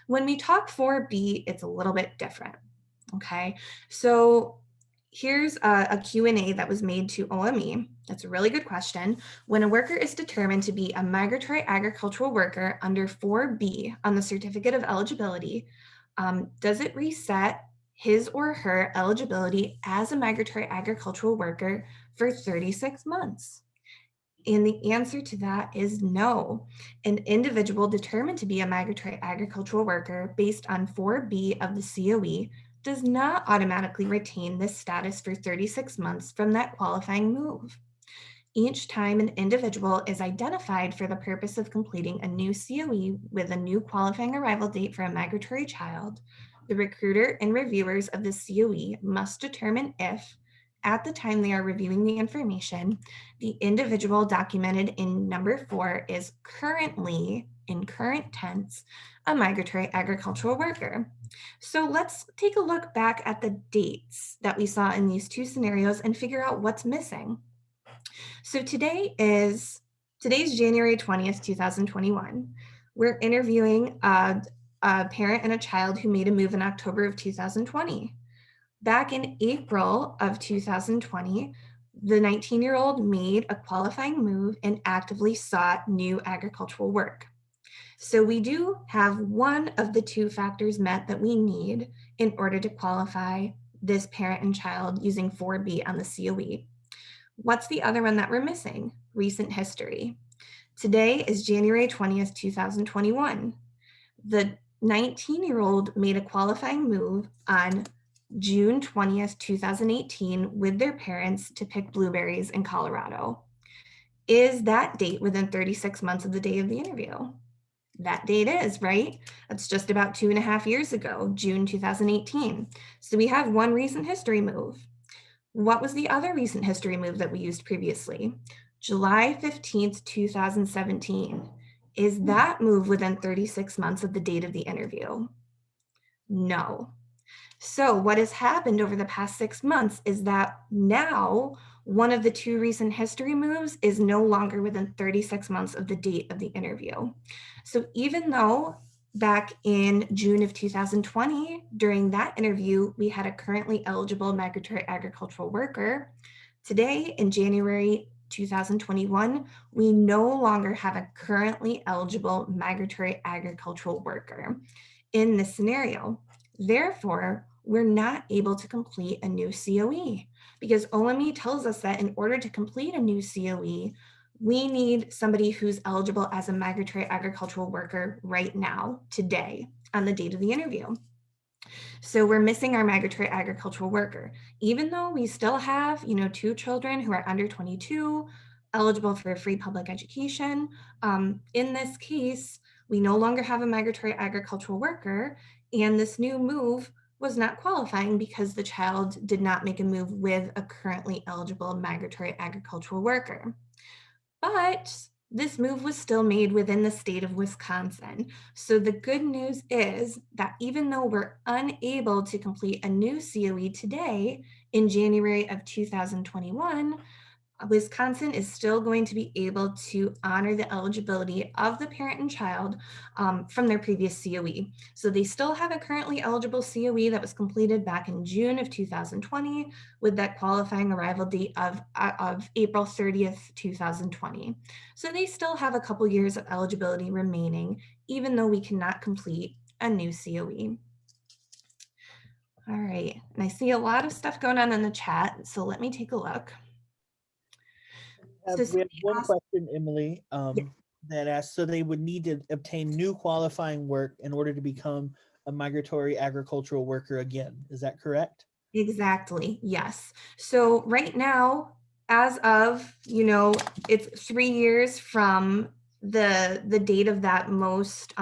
When we talk 4B, it's a little bit different. Okay, so here's a Q&A that was made to OME. That's a really good question. When a worker is determined to be a migratory agricultural worker under 4B on the certificate of eligibility, does it reset his or her eligibility as a migratory agricultural worker for 36 months? And the answer to that is no. An individual determined to be a migratory agricultural worker based on 4B of the COE does not automatically retain this status for 36 months from that qualifying move. Each time an individual is identified for the purpose of completing a new COE with a new qualifying arrival date for a migratory child, the recruiter and reviewers of the COE must determine if, at the time they are reviewing the information, the individual documented in number 4 is currently, in current tense, a migratory agricultural worker. So let's take a look back at the dates that we saw in these two scenarios and figure out what's missing. So today's January 20th, 2021. We're interviewing a parent and a child who made a move in October of 2020. Back in April of 2020, the 19-year-old made a qualifying move and actively sought new agricultural work. So we do have one of the two factors met that we need in order to qualify this parent and child using 4B on the COE. What's the other one that we're missing? Recent history. Today is January 20th, 2021. The 19-year-old made a qualifying move on June 20th, 2018 with their parents to pick blueberries in Colorado. Is that date within 36 months of the day of the interview? That date is, right? That's just about 2.5 years ago, June 2018. So we have one recent history move. What was the other recent history move that we used previously? July 15th, 2017. Is that move within 36 months of the date of the interview? No. So what has happened over the past 6 months is that now one of the two recent history moves is no longer within 36 months of the date of the interview. So even though back in June of 2020, during that interview, we had a currently eligible migratory agricultural worker, today in January 2021, we no longer have a currently eligible migratory agricultural worker in this scenario. Therefore, we're not able to complete a new COE because OME tells us that in order to complete a new COE, we need somebody who's eligible as a migratory agricultural worker right now, today, on the date of the interview. So we're missing our migratory agricultural worker, even though we still have, 2 children who are under 22, eligible for free public education. In this case, we no longer have a migratory agricultural worker, and this new move was not qualifying because the child did not make a move with a currently eligible migratory agricultural worker. But this move was still made within the state of Wisconsin. So the good news is that even though we're unable to complete a new COE today in January of 2021, Wisconsin is still going to be able to honor the eligibility of the parent and child from their previous COE. So they still have a currently eligible COE that was completed back in June of 2020 with that qualifying arrival date of April 30th, 2020. So they still have a couple years of eligibility remaining, even though we cannot complete a new COE. All right, and I see a lot of stuff going on in the chat, so let me take a look. We have one question, Emily, that asks, so they would need to obtain new qualifying work in order to become a migratory agricultural worker again. Is that correct? Exactly, yes. So right now, as of, it's 3 years from the date of that most,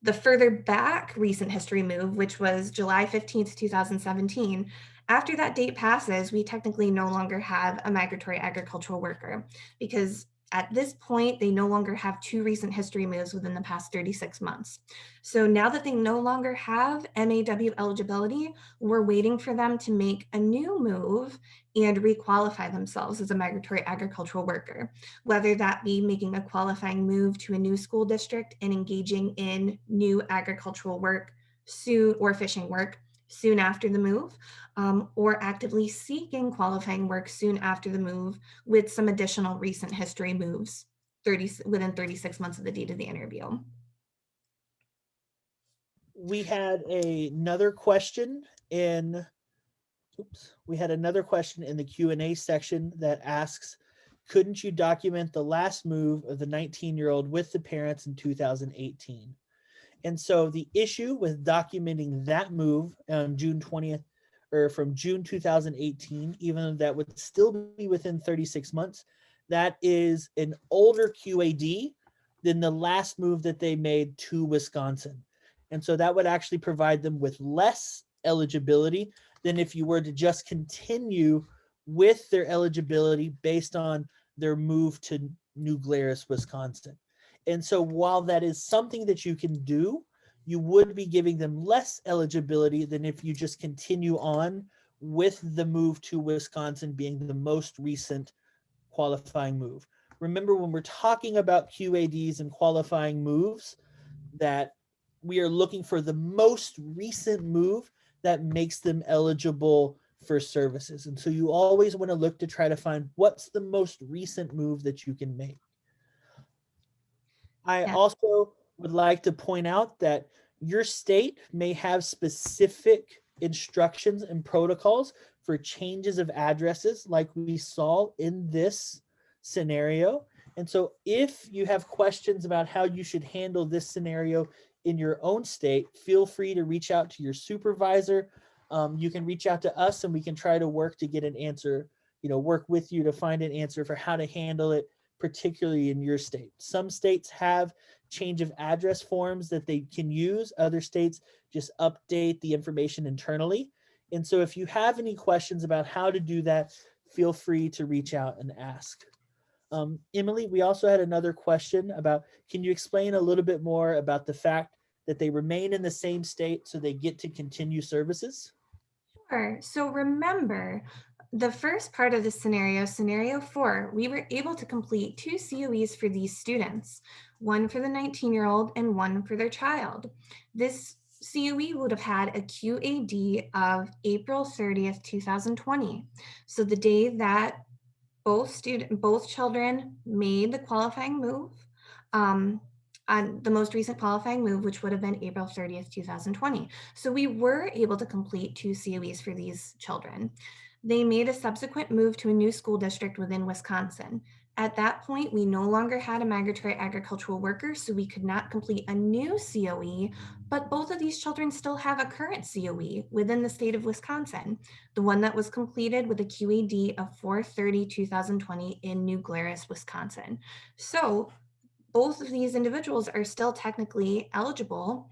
the further back recent history move, which was July 15th, 2017. After that date passes, we technically no longer have a migratory agricultural worker because At this point, they no longer have 2 recent history moves within the past 36 months. So now that they no longer have MAW eligibility, we're waiting for them to make a new move and requalify themselves as a migratory agricultural worker, whether that be making a qualifying move to a new school district and engaging in new agricultural work soon, or fishing work soon after the move, or actively seeking qualifying work soon after the move with some additional recent history moves within 36 months of the date of the interview. We had another question in the Q&A section that asks, couldn't you document the last move of the 19-year-old with the parents in 2018? And so the issue with documenting that move on June 20th, or from June 2018, even though that would still be within 36 months, that is an older QAD than the last move that they made to Wisconsin. And so that would actually provide them with less eligibility than if you were to just continue with their eligibility based on their move to New Glarus, Wisconsin. And so while that is something that you can do, you would be giving them less eligibility than if you just continue on with the move to Wisconsin being the most recent qualifying move. Remember, when we're talking about QADs and qualifying moves, that we are looking for the most recent move that makes them eligible for services. And so you always want to look to try to find what's the most recent move that you can make. I also would like to point out that your state may have specific instructions and protocols for changes of addresses like we saw in this scenario. And so if you have questions about how you should handle this scenario in your own state, feel free to reach out to your supervisor. You can reach out to us and we can try to work to get an answer, work with you to find an answer for how to handle it, particularly in your state. Some states have change of address forms that they can use. Other states just update the information internally. And so if you have any questions about how to do that, feel free to reach out and ask. Emily, we also had another question about, can you explain a little bit more about the fact that they remain in the same state so they get to continue services? Sure. So remember, the first part of the scenario 4, we were able to complete 2 COEs for these students, one for the 19-year-old and one for their child. This COE would have had a QAD of April 30th, 2020. So the day that both children made the qualifying move, on the most recent qualifying move, which would have been April 30th, 2020. So we were able to complete 2 COEs for these children. They made a subsequent move to a new school district within Wisconsin. At that point, we no longer had a migratory agricultural worker, so we could not complete a new COE, but both of these children still have a current COE within the state of Wisconsin, the one that was completed with a QAD of 4/30/2020 in New Glarus, Wisconsin. So both of these individuals are still technically eligible,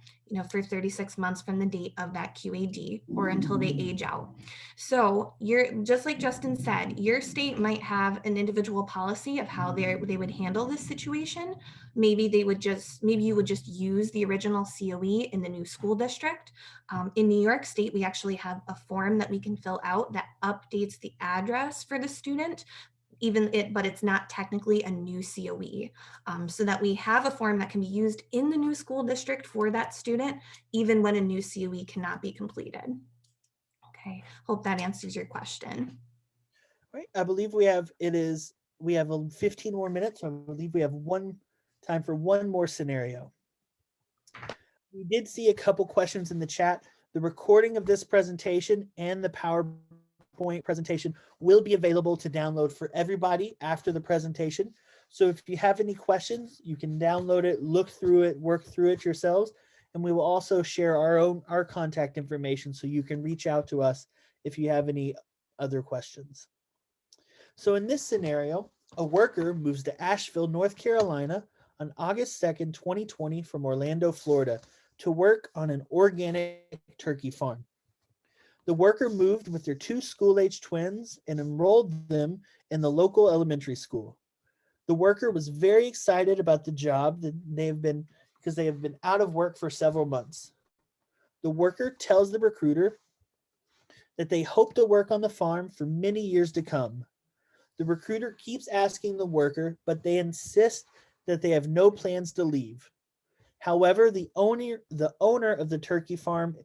for 36 months from the date of that QAD or until they age out. So you're just like Justyn said, your state might have an individual policy of how they would handle this situation. Maybe you would just use the original COE in the new school district. In New York State, we actually have a form that we can fill out that updates the address for the student, but it's not technically a new COE, so that we have a form that can be used in the new school district for that student, even when a new COE cannot be completed. Okay, hope that answers your question. All right, I believe we have 15 more minutes. So I believe we have time for one more scenario. We did see a couple questions in the chat. The recording of this presentation and the PowerPoint presentation will be available to download for everybody after the presentation. So if you have any questions, you can download it, look through it, work through it yourselves. And we will also share our contact information so you can reach out to us if you have any other questions. So in this scenario, a worker moves to Asheville, North Carolina on August 2nd, 2020 from Orlando, Florida to work on an organic turkey farm. The worker moved with their 2 school-age twins and enrolled them in the local elementary school. The worker was very excited about the job that because they have been out of work for several months. The worker tells the recruiter that they hope to work on the farm for many years to come. The recruiter keeps asking the worker, but they insist that they have no plans to leave. However, the owner of the turkey farm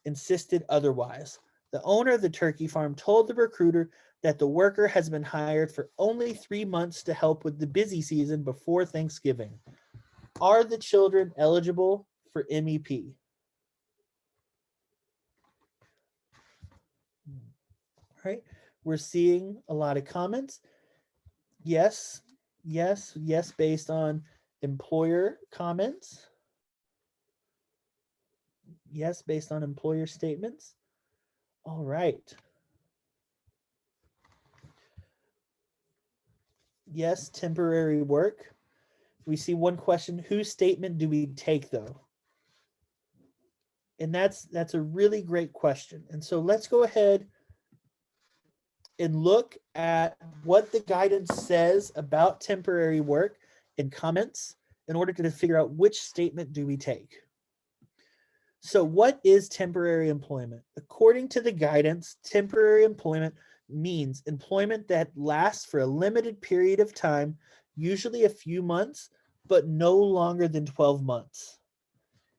insisted otherwise. The owner of the turkey farm told the recruiter that the worker has been hired for only 3 months to help with the busy season before Thanksgiving. Are the children eligible for MEP? Right? We're seeing a lot of comments. Yes, yes, yes, based on employer comments. Yes, based on employer statements. All right. Yes, temporary work. We see one question, whose statement do we take though? And that's a really great question. And so let's go ahead and look at what the guidance says about temporary work in comments in order to figure out which statement do we take. So what is temporary employment? According to the guidance, temporary employment means employment that lasts for a limited period of time, usually a few months, but no longer than 12 months.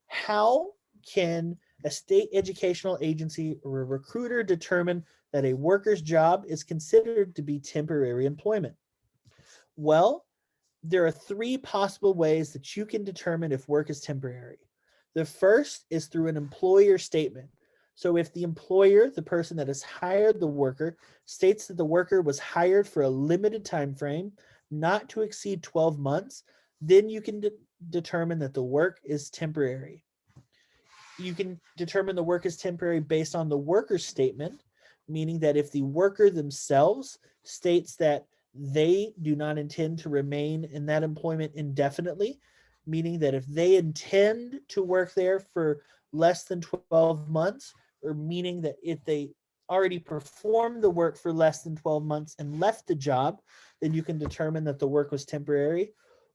How can a state educational agency or a recruiter determine that a worker's job is considered to be temporary employment? Well, there are 3 possible ways that you can determine if work is temporary. The first is through an employer statement. So if the employer, the person that has hired the worker, states that the worker was hired for a limited time frame, not to exceed 12 months, then you can determine that the work is temporary. You can determine the work is temporary based on the worker's statement, meaning that if the worker themselves states that they do not intend to remain in that employment indefinitely, meaning that if they intend to work there for less than 12 months, or meaning that if they already performed the work for less than 12 months and left the job, then you can determine that the work was temporary.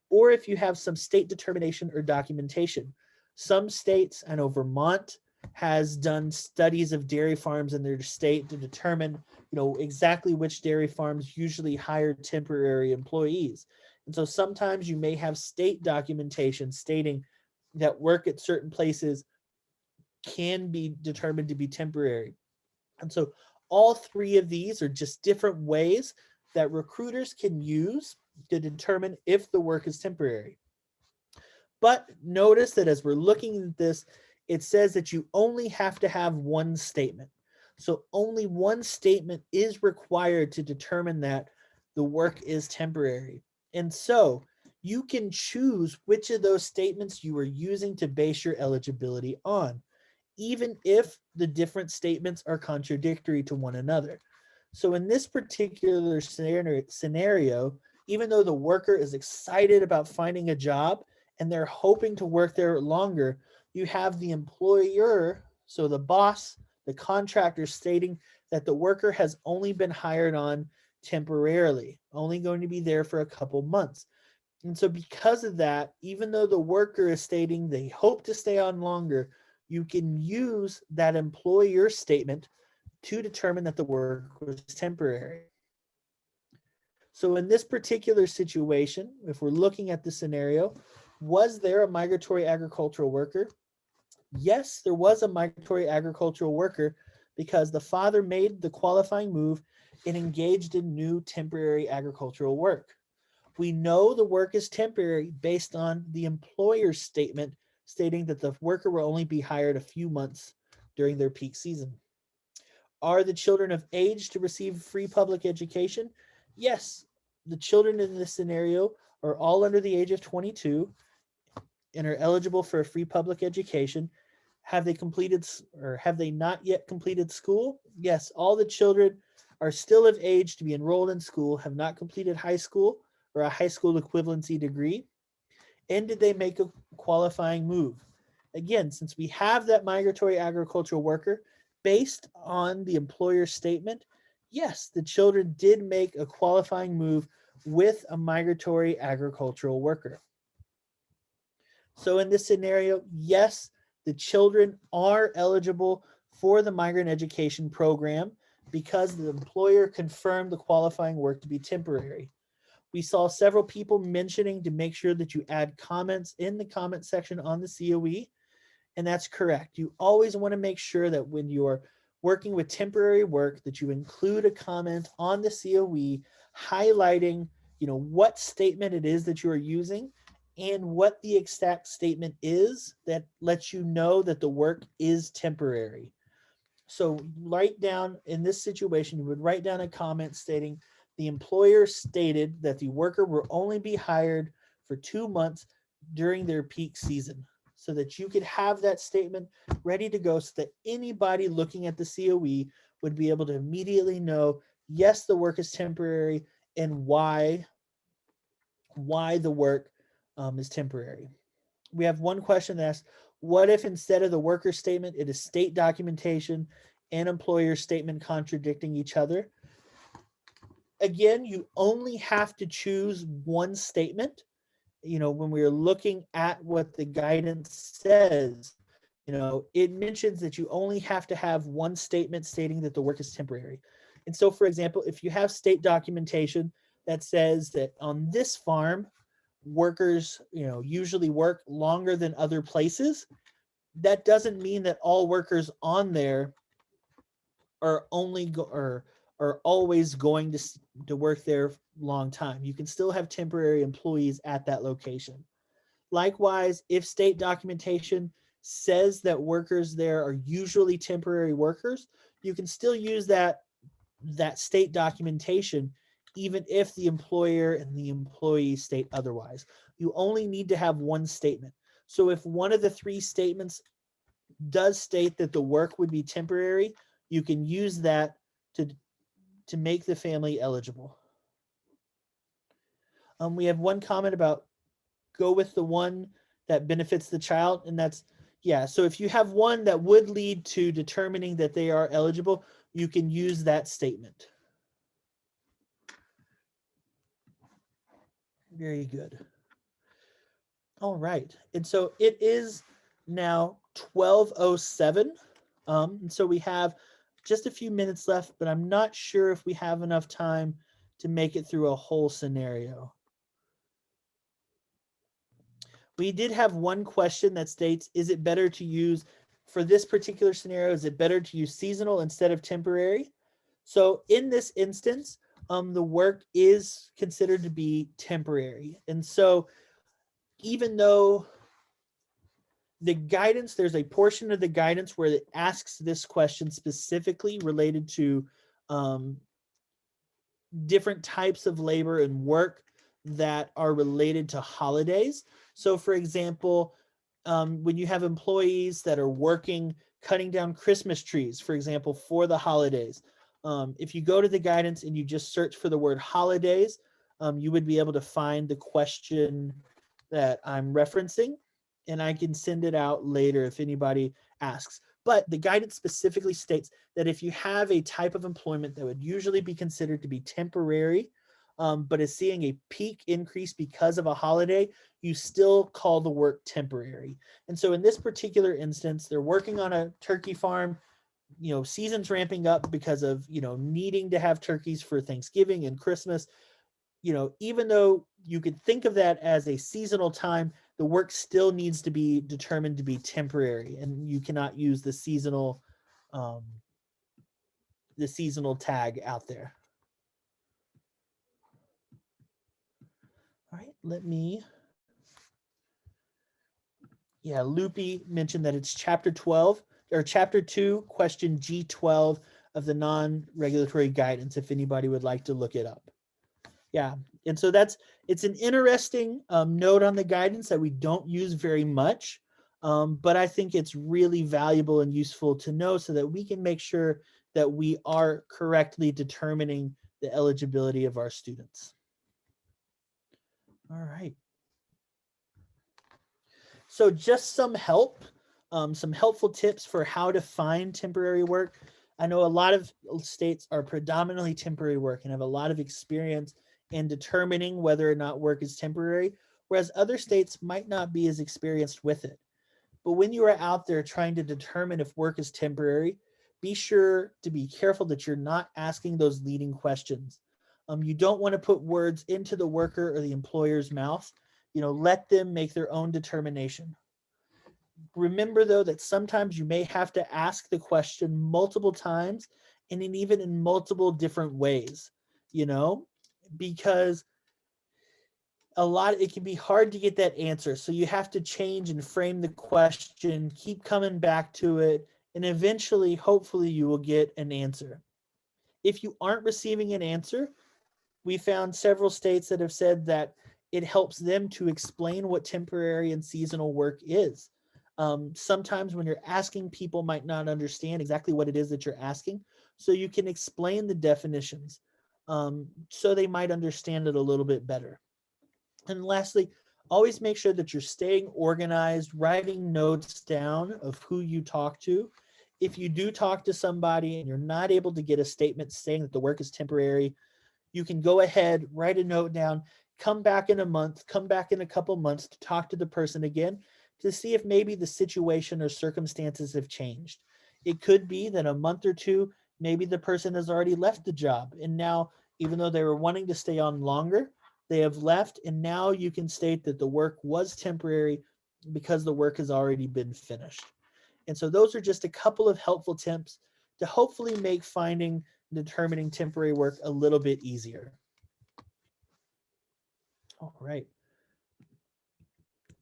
Or if you have some state determination or documentation. Some states, I know Vermont has done studies of dairy farms in their state to determine, exactly which dairy farms usually hire temporary employees. And so sometimes you may have state documentation stating that work at certain places can be determined to be temporary. And so all 3 of these are just different ways that recruiters can use to determine if the work is temporary. But notice that as we're looking at this, it says that you only have to have one statement. So only one statement is required to determine that the work is temporary. And so you can choose which of those statements you are using to base your eligibility on, even if the different statements are contradictory to one another. So in this particular scenario, even though the worker is excited about finding a job and they're hoping to work there longer, you have the employer, so the boss, the contractor, stating that the worker has only been hired on temporarily, only going to be there for a couple months. And so because of that, even though the worker is stating they hope to stay on longer, you can use that employer statement to determine that the work was temporary. So in this particular situation, if we're looking at the scenario, was there a migratory agricultural worker? Yes, there was a migratory agricultural worker because the father made the qualifying move and engaged in new temporary agricultural work. We know the work is temporary based on the employer's statement stating that the worker will only be hired a few months during their peak season. Are the children of age to receive free public education? Yes, the children in this scenario are all under the age of 22 and are eligible for a free public education. Have they completed or have they not yet completed school? Yes, all the children are still of age to be enrolled in school, have not completed high school or a high school equivalency degree. And did they make a qualifying move? Again, since we have that migratory agricultural worker, based on the employer statement, yes, the children did make a qualifying move with a migratory agricultural worker. So in this scenario, yes, the children are eligible for the migrant education program because the employer confirmed the qualifying work to be temporary. We saw several people mentioning to make sure that you add comments in the comment section on the COE, and that's correct. You always want to make sure that when you're working with temporary work that you include a comment on the COE highlighting, what statement it is that you are using and what the exact statement is that lets you know that the work is temporary. So write down, in this situation, you would write down a comment stating the employer stated that the worker will only be hired for 2 months during their peak season, so that you could have that statement ready to go so that anybody looking at the COE would be able to immediately know, yes, the work is temporary and why the work is temporary. We have one question that asks, what if instead of the worker statement, it is state documentation and employer statement contradicting each other? Again, you only have to choose one statement. When we're looking at what the guidance says, it mentions that you only have to have one statement stating that the work is temporary. And so, for example, if you have state documentation that says that on this farm, workers, usually work longer than other places, that doesn't mean that all workers on there are are always going to work there long time. You can still have temporary employees at that location. Likewise, if state documentation says that workers there are usually temporary workers, you can still use that state documentation even if the employer and the employee state otherwise. You only need to have one statement. So if one of the three statements does state that the work would be temporary, you can use that to make the family eligible. We have one comment about go with the one that benefits the child, and that's, yeah, so if you have one that would lead to determining that they are eligible, you can use that statement. Very good. All right, and so it is now 12:07. And so we have just a few minutes left, but I'm not sure if we have enough time to make it through a whole scenario. We did have one question that states, is it better to use, for this particular scenario, is it better to use seasonal instead of temporary? So in this instance, the work is considered to be temporary. And so even though the guidance, there's a portion of the guidance where it asks this question specifically related to different types of labor and work that are related to holidays. So for example, when you have employees that are working, cutting down Christmas trees, for example, for the holidays, if you go to the guidance and you just search for the word holidays, you would be able to find the question that I'm referencing, and I can send it out later if anybody asks. But the guidance specifically states that if you have a type of employment that would usually be considered to be temporary, but is seeing a peak increase because of a holiday, you still call the work temporary. And so in this particular instance, they're working on a turkey farm, season's ramping up because of, needing to have turkeys for Thanksgiving and Christmas. Even though you could think of that as a seasonal time, the work still needs to be determined to be temporary, and you cannot use the seasonal tag out there. All right, Loopy mentioned that it's chapter 12 or chapter 2, question G12 of the non-regulatory guidance, if anybody would like to look it up. Yeah, and so it's an interesting note on the guidance that we don't use very much, but I think it's really valuable and useful to know so that we can make sure that we are correctly determining the eligibility of our students. All right. So just some helpful tips for how to find temporary work. I know a lot of states are predominantly temporary work and have a lot of experience and determining whether or not work is temporary, whereas other states might not be as experienced with it. But when you are out there trying to determine if work is temporary, be sure to be careful that you're not asking those leading questions. You don't want to put words into the worker or the employer's mouth. Let them make their own determination. Remember, though, that sometimes you may have to ask the question multiple times and even in multiple different ways, you know, because it can be hard to get that answer. So you have to change and frame the question, keep coming back to it, and eventually, hopefully, you will get an answer. If you aren't receiving an answer, we found several states that have said that it helps them to explain what temporary and seasonal work is. Sometimes when you're asking, people might not understand exactly what it is that you're asking. So you can explain the definitions so they might understand it a little bit better. And lastly, always make sure that you're staying organized, writing notes down of who you talk to. If you do talk to somebody and you're not able to get a statement saying that the work is temporary, you can go ahead, write a note down, come back in a month, come back in a couple months to talk to the person again to see if maybe the situation or circumstances have changed. It could be that a month or two, maybe the person has already left the job. And now, even though they were wanting to stay on longer, they have left. And now you can state that the work was temporary because the work has already been finished. And so those are just a couple of helpful tips to hopefully make finding and determining temporary work a little bit easier. All right.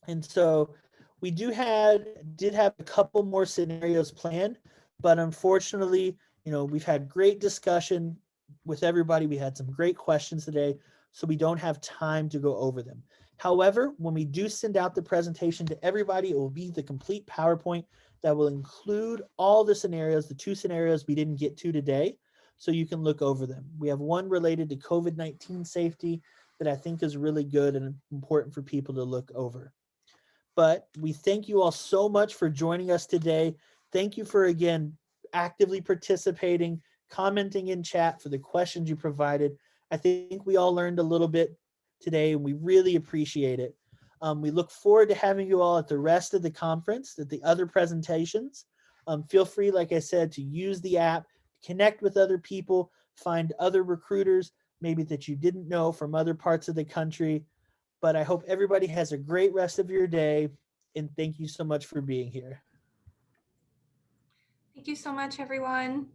And so we did have a couple more scenarios planned, but unfortunately, we've had great discussion with everybody. We had some great questions today, so we don't have time to go over them. However, when we do send out the presentation to everybody, it will be the complete PowerPoint that will include all the scenarios, the 2 scenarios we didn't get to today, so you can look over them. We have one related to COVID-19 safety that I think is really good and important for people to look over. But we thank you all so much for joining us today. Thank you for, again, actively participating, commenting in chat, for the questions you provided. I think we all learned a little bit today, and we really appreciate it. We look forward to having you all at the rest of the conference, at the other presentations. Feel free, like I said, to use the app, connect with other people, find other recruiters, maybe that you didn't know from other parts of the country. But I hope everybody has a great rest of your day, and thank you so much for being here. Thank you so much, everyone.